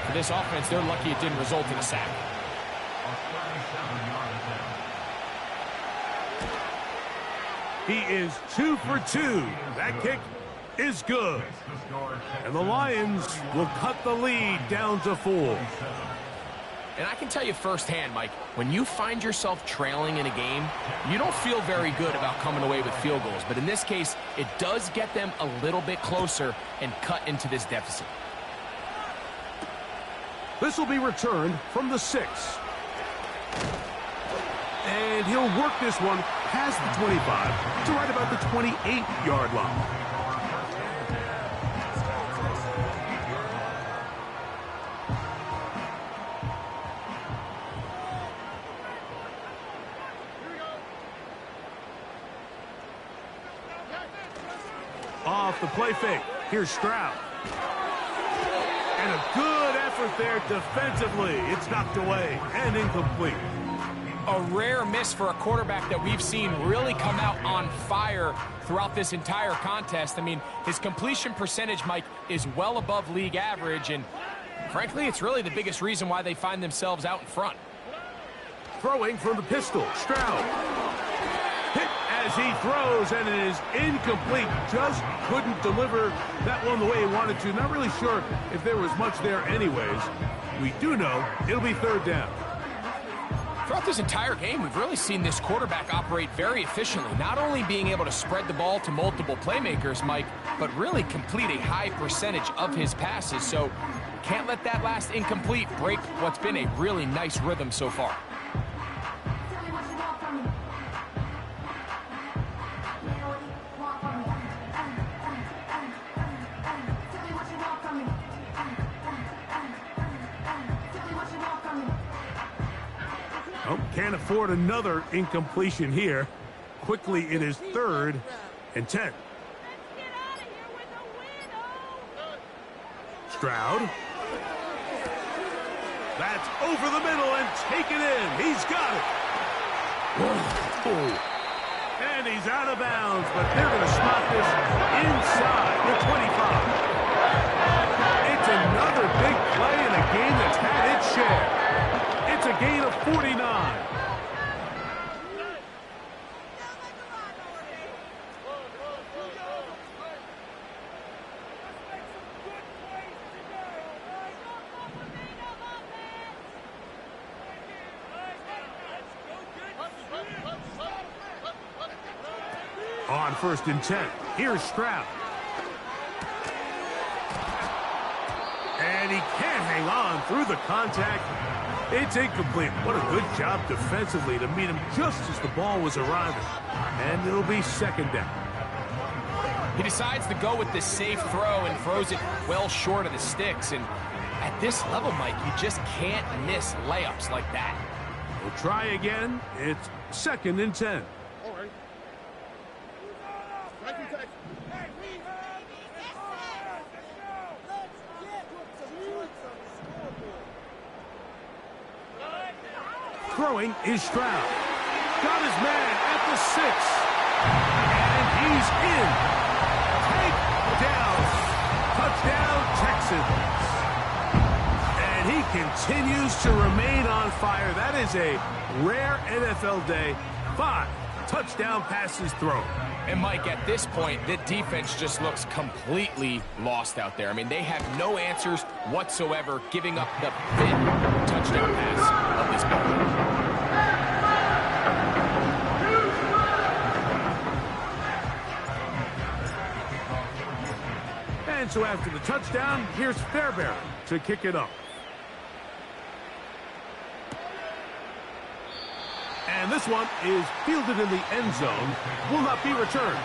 for this offense, they're lucky it didn't result in a sack. He is 2 for 2. That kick is good. And the Lions will cut the lead down to 4. And I can tell you firsthand, Mike, when you find yourself trailing in a game, you don't feel very good about coming away with field goals. But in this case, it does get them a little bit closer and cut into this deficit. This will be returned from the 6. And he'll work this one past the 25 to right about the 28-yard line. Off the play fake. Here's Stroud. And a good effort there defensively. It's knocked away and incomplete. A rare miss for a quarterback that we've seen really come out on fire throughout this entire contest. I mean, his completion percentage, Mike, is well above league average, and frankly, it's really the biggest reason why they find themselves out in front. Throwing from the pistol, Stroud. Hit as he throws, and it is incomplete. Just couldn't deliver that one the way he wanted to. Not really sure if there was much there anyways. We do know it'll be third down. Throughout this entire game, we've really seen this quarterback operate very efficiently, not only being able to spread the ball to multiple playmakers, Mike, but really complete a high percentage of his passes. So can't let that last incomplete break what's been a really nice rhythm so far. Oh, can't afford another incompletion here. Quickly, it is 3rd and 10. Stroud. That's over the middle and taken in. He's got it. Whoa. And he's out of bounds, but they're going to spot this inside the 25. It's another big play in a game that's had its share. It's a gain of 49. On 1st and 10, here's Stroud. And he can't hang on through the contact. It's incomplete. What a good job defensively to meet him just as the ball was arriving. And it'll be 2nd down. He decides to go with this safe throw and throws it well short of the sticks. And at this level, Mike, you just can't miss layups like that. We'll try again. It's 2nd and 10. All right. Throwing is Stroud. Got his man at the 6. And he's in. Touchdown, Texans. And he continues to remain on fire. That is a rare NFL day. 5 touchdown passes thrown. And Mike, at this point, the defense just looks completely lost out there. I mean, they have no answers whatsoever, giving up the 5th touchdown pass of this ball. And so after the touchdown, here's Fairbairn to kick it off. And this one is fielded in the end zone. Will not be returned.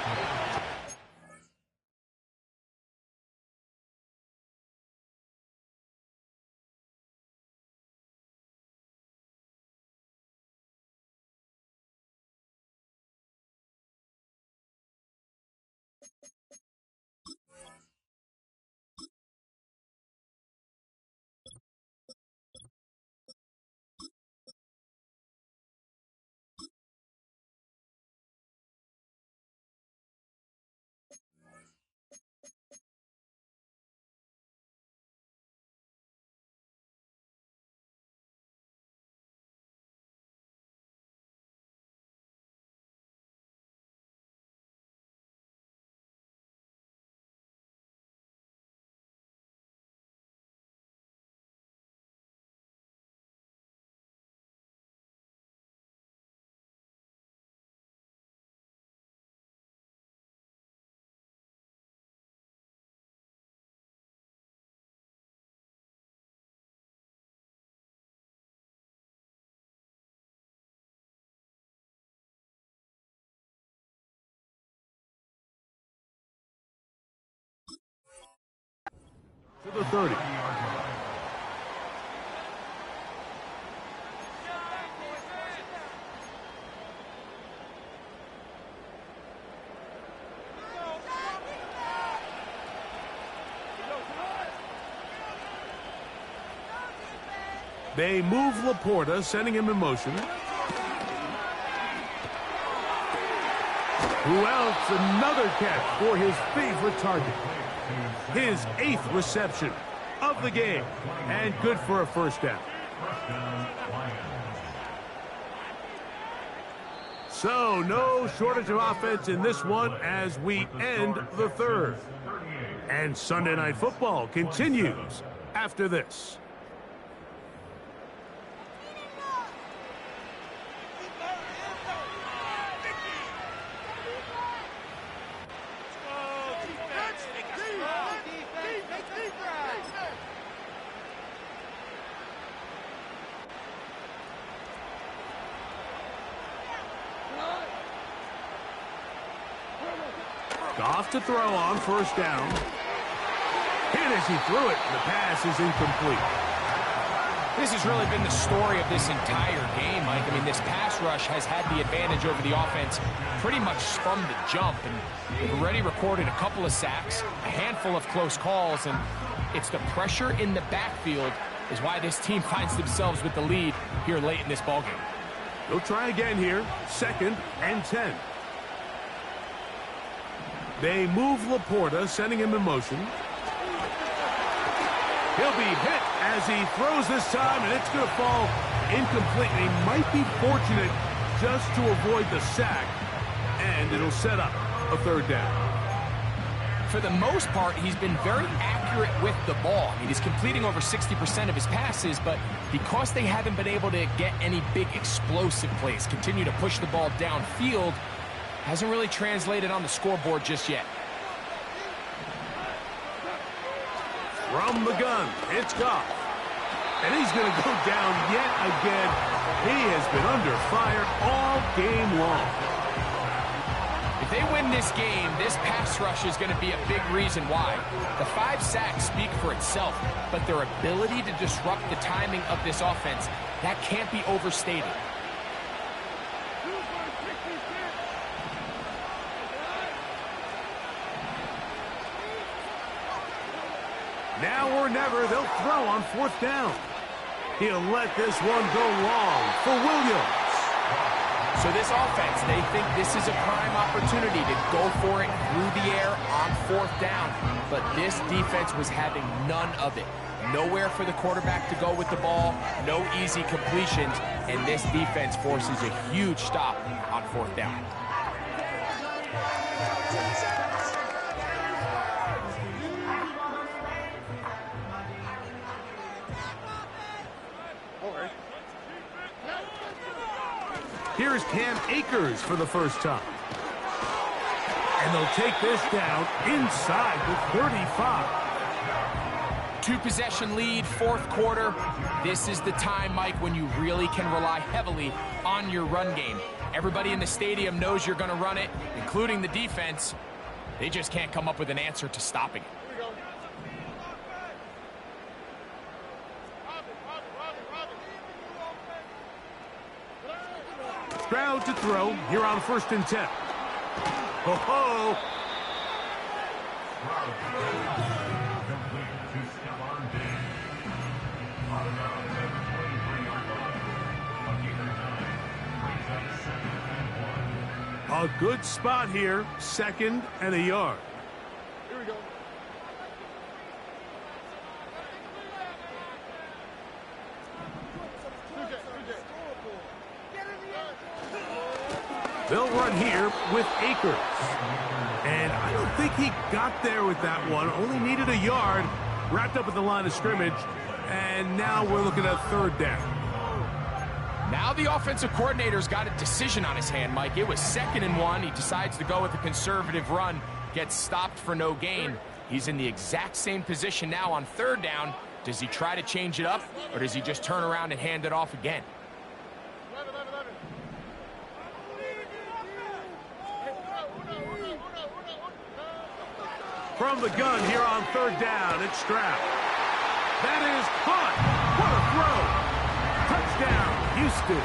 To the 30. They move Laporta, sending him in motion. Who else? Another catch for his favorite target. His 8th reception of the game, and good for a first down. So no shortage of offense in this one as we end the 3rd. And Sunday Night Football continues after this. Goff to throw on first down. Hit as he threw it. The pass is incomplete. This has really been the story of this entire game, Mike. I mean, this pass rush has had the advantage over the offense pretty much from the jump. And they've already recorded a couple of sacks, a handful of close calls, and it's the pressure in the backfield is why this team finds themselves with the lead here late in this ballgame. They'll try again here. 2nd and 10. They move Laporta, sending him in motion. He'll be hit as he throws this time, and it's going to fall incomplete. He might be fortunate just to avoid the sack, and it'll set up a 3rd down. For the most part, he's been very accurate with the ball. I mean, he's completing over 60% of his passes, but because they haven't been able to get any big explosive plays, continue to push the ball downfield, hasn't really translated on the scoreboard just yet. From the gun, it's Goff. And he's going to go down yet again. He has been under fire all game long. If they win this game, this pass rush is going to be a big reason why. The 5 sacks speak for itself, but their ability to disrupt the timing of this offense, that can't be overstated. Now or never, they'll throw on 4th down. He'll let this one go long for Williams. So this offense, they think this is a prime opportunity to go for it through the air on 4th down. But this defense was having none of it. Nowhere for the quarterback to go with the ball, no easy completions, and this defense forces a huge stop on 4th down. Here's Cam Akers for the first time. And they'll take this down inside the 35. 2-possession lead, 4th quarter. This is the time, Mike, when you really can rely heavily on your run game. Everybody in the stadium knows you're going to run it, including the defense. They just can't come up with an answer to stopping it. Stroud to throw here on 1st and 10. Ho-ho! A good spot here, 2nd and a yard. Here we go. They'll run here with Akers. And I don't think he got there with that one. Only needed a yard. Wrapped up at the line of scrimmage. And now we're looking at 3rd down. Now the offensive coordinator's got a decision on his hand, Mike. It was 2nd and 1. He decides to go with a conservative run. Gets stopped for no gain. He's in the exact same position now on 3rd down. Does he try to change it up, or does he just turn around and hand it off again? From the gun here on 3rd down, it's Stroud. That is caught. What a throw. Touchdown, Houston.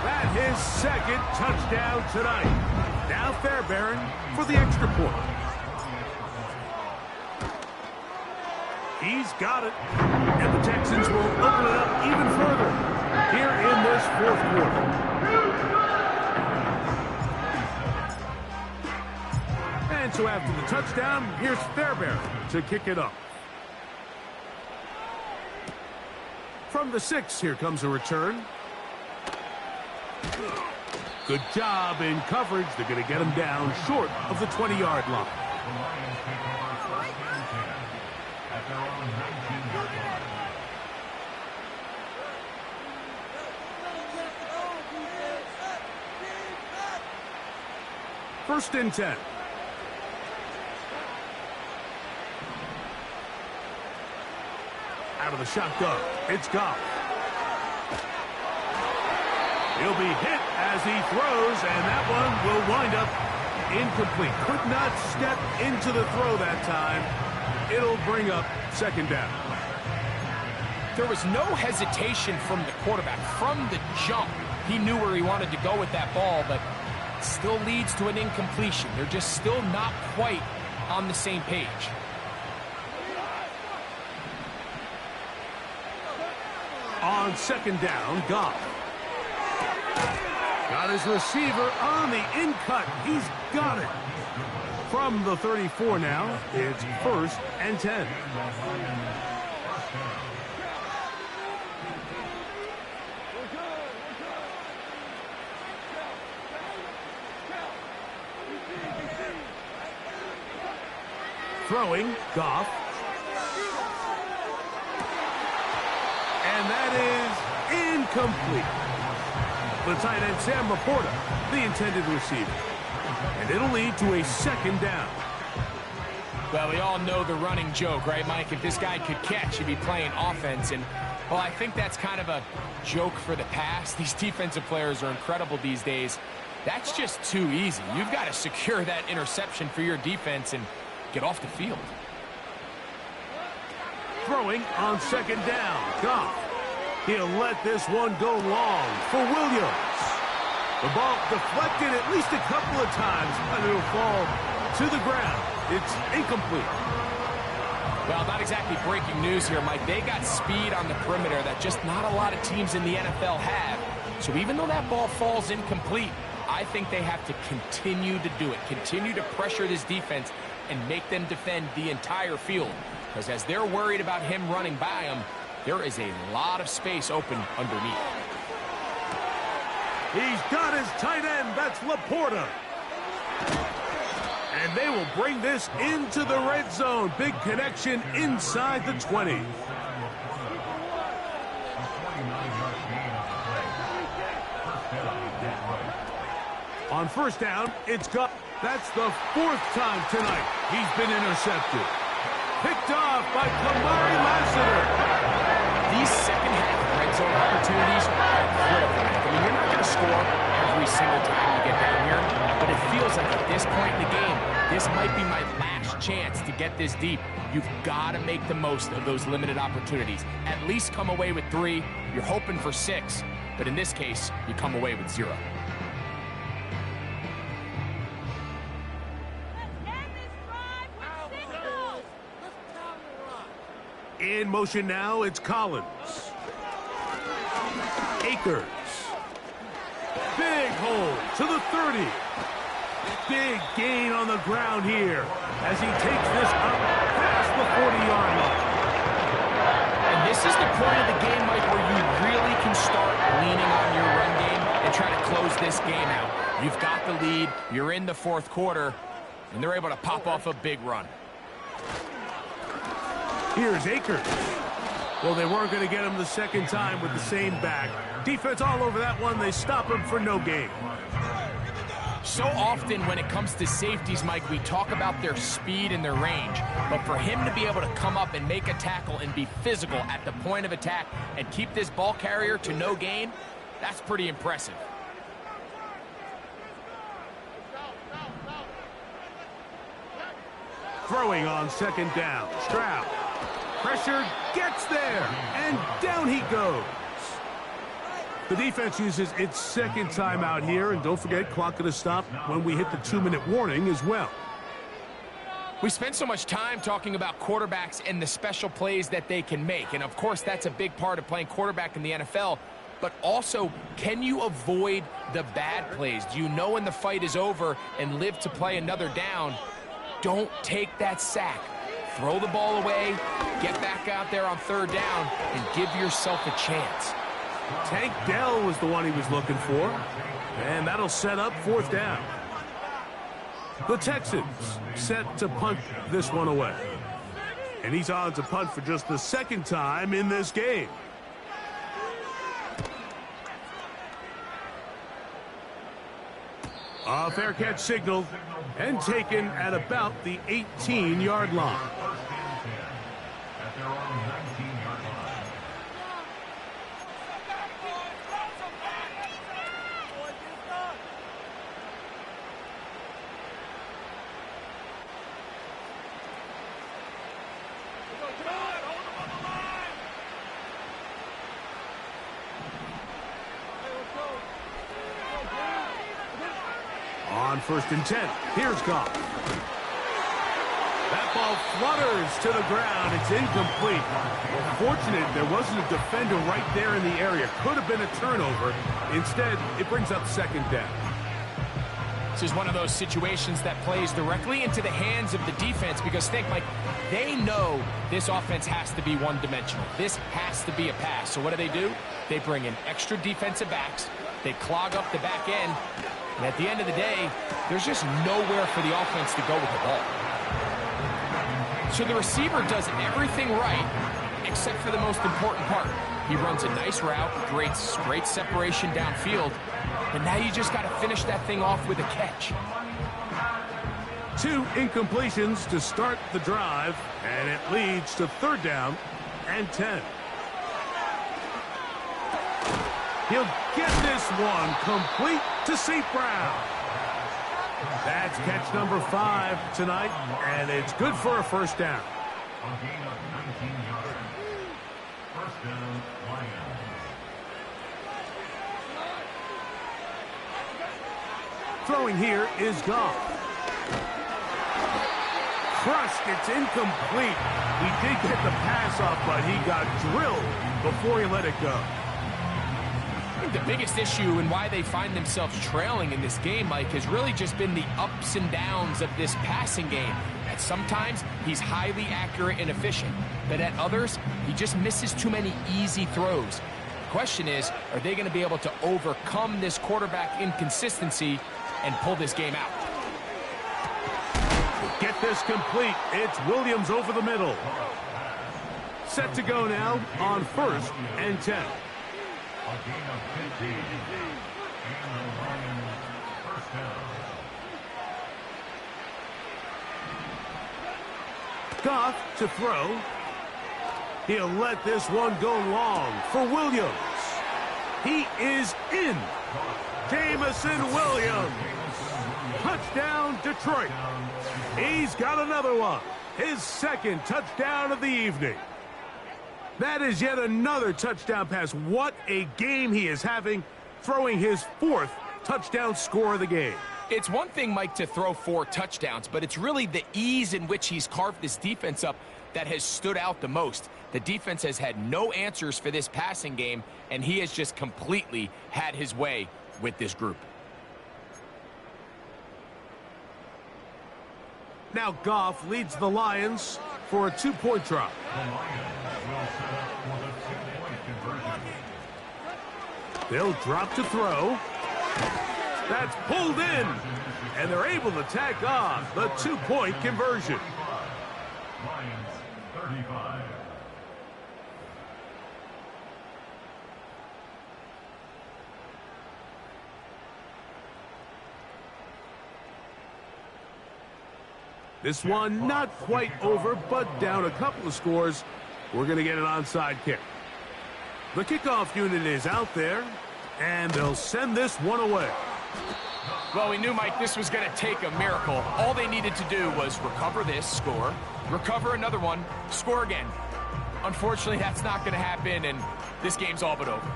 That his 2nd touchdown tonight. Now Fairbairn for the extra point. He's got it. And the Texans will open it up even further here in this 4th quarter. And so after the touchdown, here's Fairbairn to kick it up. From the 6, here comes a return. Good job in coverage. They're going to get him down short of the 20-yard line. First and 10. Out of the shotgun, it's Goff. He'll be hit as he throws, and that one will wind up incomplete. Could not step into the throw that time. It'll bring up 2nd down. There was no hesitation from the quarterback. From the jump, he knew where he wanted to go with that ball, but it still leads to an incompletion. They're just still not quite on the same page. On 2nd down, Goff. Got his receiver on the in-cut. He's got it. From the 34 now, it's 1st and 10. Throwing, Goff. And that is incomplete. The tight end, Sam Laporta, the intended receiver. And it'll lead to a 2nd down. Well, we all know the running joke, right, Mike? If this guy could catch, he'd be playing offense. And, well, I think that's kind of a joke for the past. These defensive players are incredible these days. That's just too easy. You've got to secure that interception for your defense and get off the field. Throwing on 2nd down, Goff. He'll let this one go long for Williams. The ball deflected at least a couple of times, but it'll fall to the ground. It's incomplete. Well, not exactly breaking news here, Mike. They got speed on the perimeter that just not a lot of teams in the NFL have. So even though that ball falls incomplete, I think they have to continue to do it, continue to pressure this defense and make them defend the entire field. Because as they're worried about him running by them, there is a lot of space open underneath. He's got his tight end. That's Laporta. And they will bring this into the red zone. Big connection inside the 20. On first down, it's got. That's the 4th time tonight he's been intercepted. Picked off by Kamari Lassiter. These second-half red zone opportunities are critical. I mean, you're not going to score every single time you get down here, but it feels like at this point in the game, this might be my last chance to get this deep. You've got to make the most of those limited opportunities. At least come away with 3. You're hoping for 6, but in this case, you come away with 0. In motion now, it's Collins. Akers. Big hole to the 30. Big gain on the ground here as he takes this up past the 40-yard line. And this is the point of the game, Mike, where you really can start leaning on your run game and try to close this game out. You've got the lead, you're in the 4th quarter, and they're able to pop off a big run. Here's Akers. Well, they weren't going to get him the second time with the same back. Defense all over that one. They stop him for no gain. So often when it comes to safeties, Mike, we talk about their speed and their range. But for him to be able to come up and make a tackle and be physical at the point of attack and keep this ball carrier to no gain, that's pretty impressive. Throwing on second down. Stroud. Pressure gets there, and down he goes. The defense uses its second timeout here, and don't forget, clock going to stop when we hit the 2-minute warning as well. We spend so much time talking about quarterbacks and the special plays that they can make, and of course that's a big part of playing quarterback in the NFL, but also, can you avoid the bad plays? Do you know when the fight is over and live to play another down? Don't take that sack. Throw the ball away, get back out there on 3rd down, and give yourself a chance. Tank Dell was the one he was looking for, and that'll set up 4th down. The Texans set to punt this one away. And he's on to punt for just the 2nd time in this game. A fair catch signaled and taken at about the 18-yard line. At their own 19-yard line. On 1st and 10, here's Goff. That ball flutters to the ground. It's incomplete. Well, fortunate there wasn't a defender right there in the area. Could have been a turnover. Instead, it brings up 2nd down. This is one of those situations that plays directly into the hands of the defense because think, Mike, they know this offense has to be one-dimensional. This has to be a pass. So what do? They bring in extra defensive backs. They clog up the back end. And at the end of the day, there's just nowhere for the offense to go with the ball. So the receiver does everything right except for the most important part. He runs a nice route, great separation downfield, and now you just got to finish that thing off with a catch. 2 incompletions to start the drive, and it leads to 3rd down and 10. He'll get this one complete to St. Brown. That's catch number 5 tonight, and it's good for a 1st down. A gain of 19 yards. 1st down, Lions. Throwing here is Goff. crushed. It's incomplete. He did get the pass off, but he got drilled before he let it go. I think the biggest issue and why they find themselves trailing in this game, Mike, has really just been the ups and downs of this passing game. At sometimes, he's highly accurate and efficient, but at others, he just misses too many easy throws. The question is, are they going to be able to overcome this quarterback inconsistency and pull this game out? Get this complete. It's Williams over the middle. Set to go now on 1st and 10. A gain of 15. And the Lions first down. Goff to throw. He'll let this one go long for Williams. He is in. Jamison Williams. Touchdown, Detroit. He's got another one. His second touchdown of the evening. That is yet another touchdown pass. What a game he is having, throwing his 4th touchdown score of the game. It's one thing, Mike, to throw 4 touchdowns, but it's really the ease in which he's carved this defense up that has stood out the most. The defense has had no answers for this passing game, and he has just completely had his way with this group. Now Goff leads the Lions for a 2-point drop. The Lions will set up for the 2-point conversion. They'll drop to throw. That's pulled in, and they're able to tack on the 2-point conversion. Lions 35. This one not quite over, but down a couple of scores. We're going to get an onside kick. The kickoff unit is out there, and they'll send this one away. Well, we knew, Mike, this was going to take a miracle. All they needed to do was recover this, score, recover another one, score again. Unfortunately, that's not going to happen, and this game's all but over.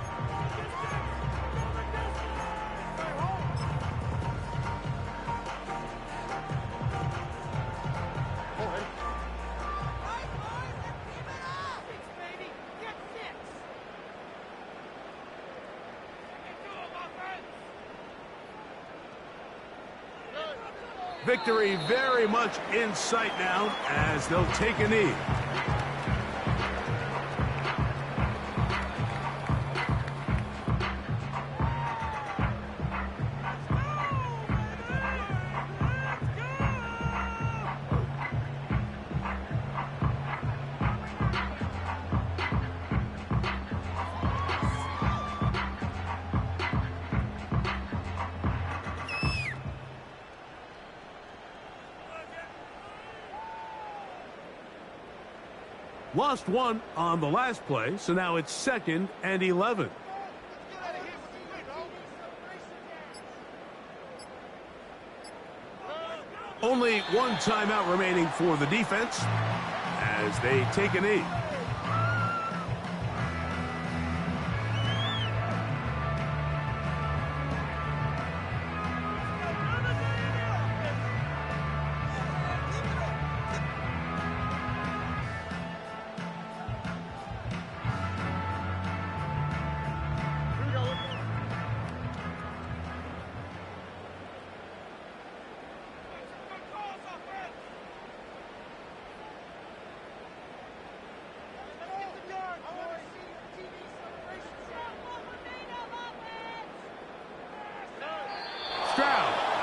Victory very much in sight now as they'll take a knee. Lost one on the last play, so now it's 2nd and 11. Only one timeout remaining for the defense as they take a knee.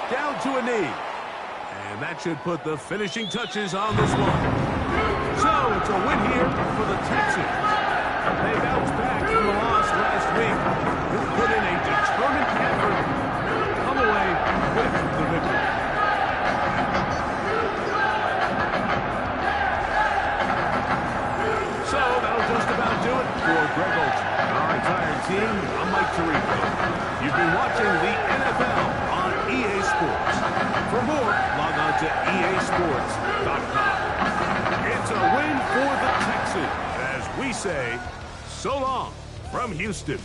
Down to a knee. And that should put the finishing touches on this one. So it's a win here for the Texans. They bounced back from the loss last week. They put in a determined effort to come away with the victory. So that'll just about do it for Greg Olsen. Our entire team, I'm Mike Tirico. You've been watching the NFL on EA Sports. For more, log on to easports.com. It's a win for the Texans as we say so long from Houston.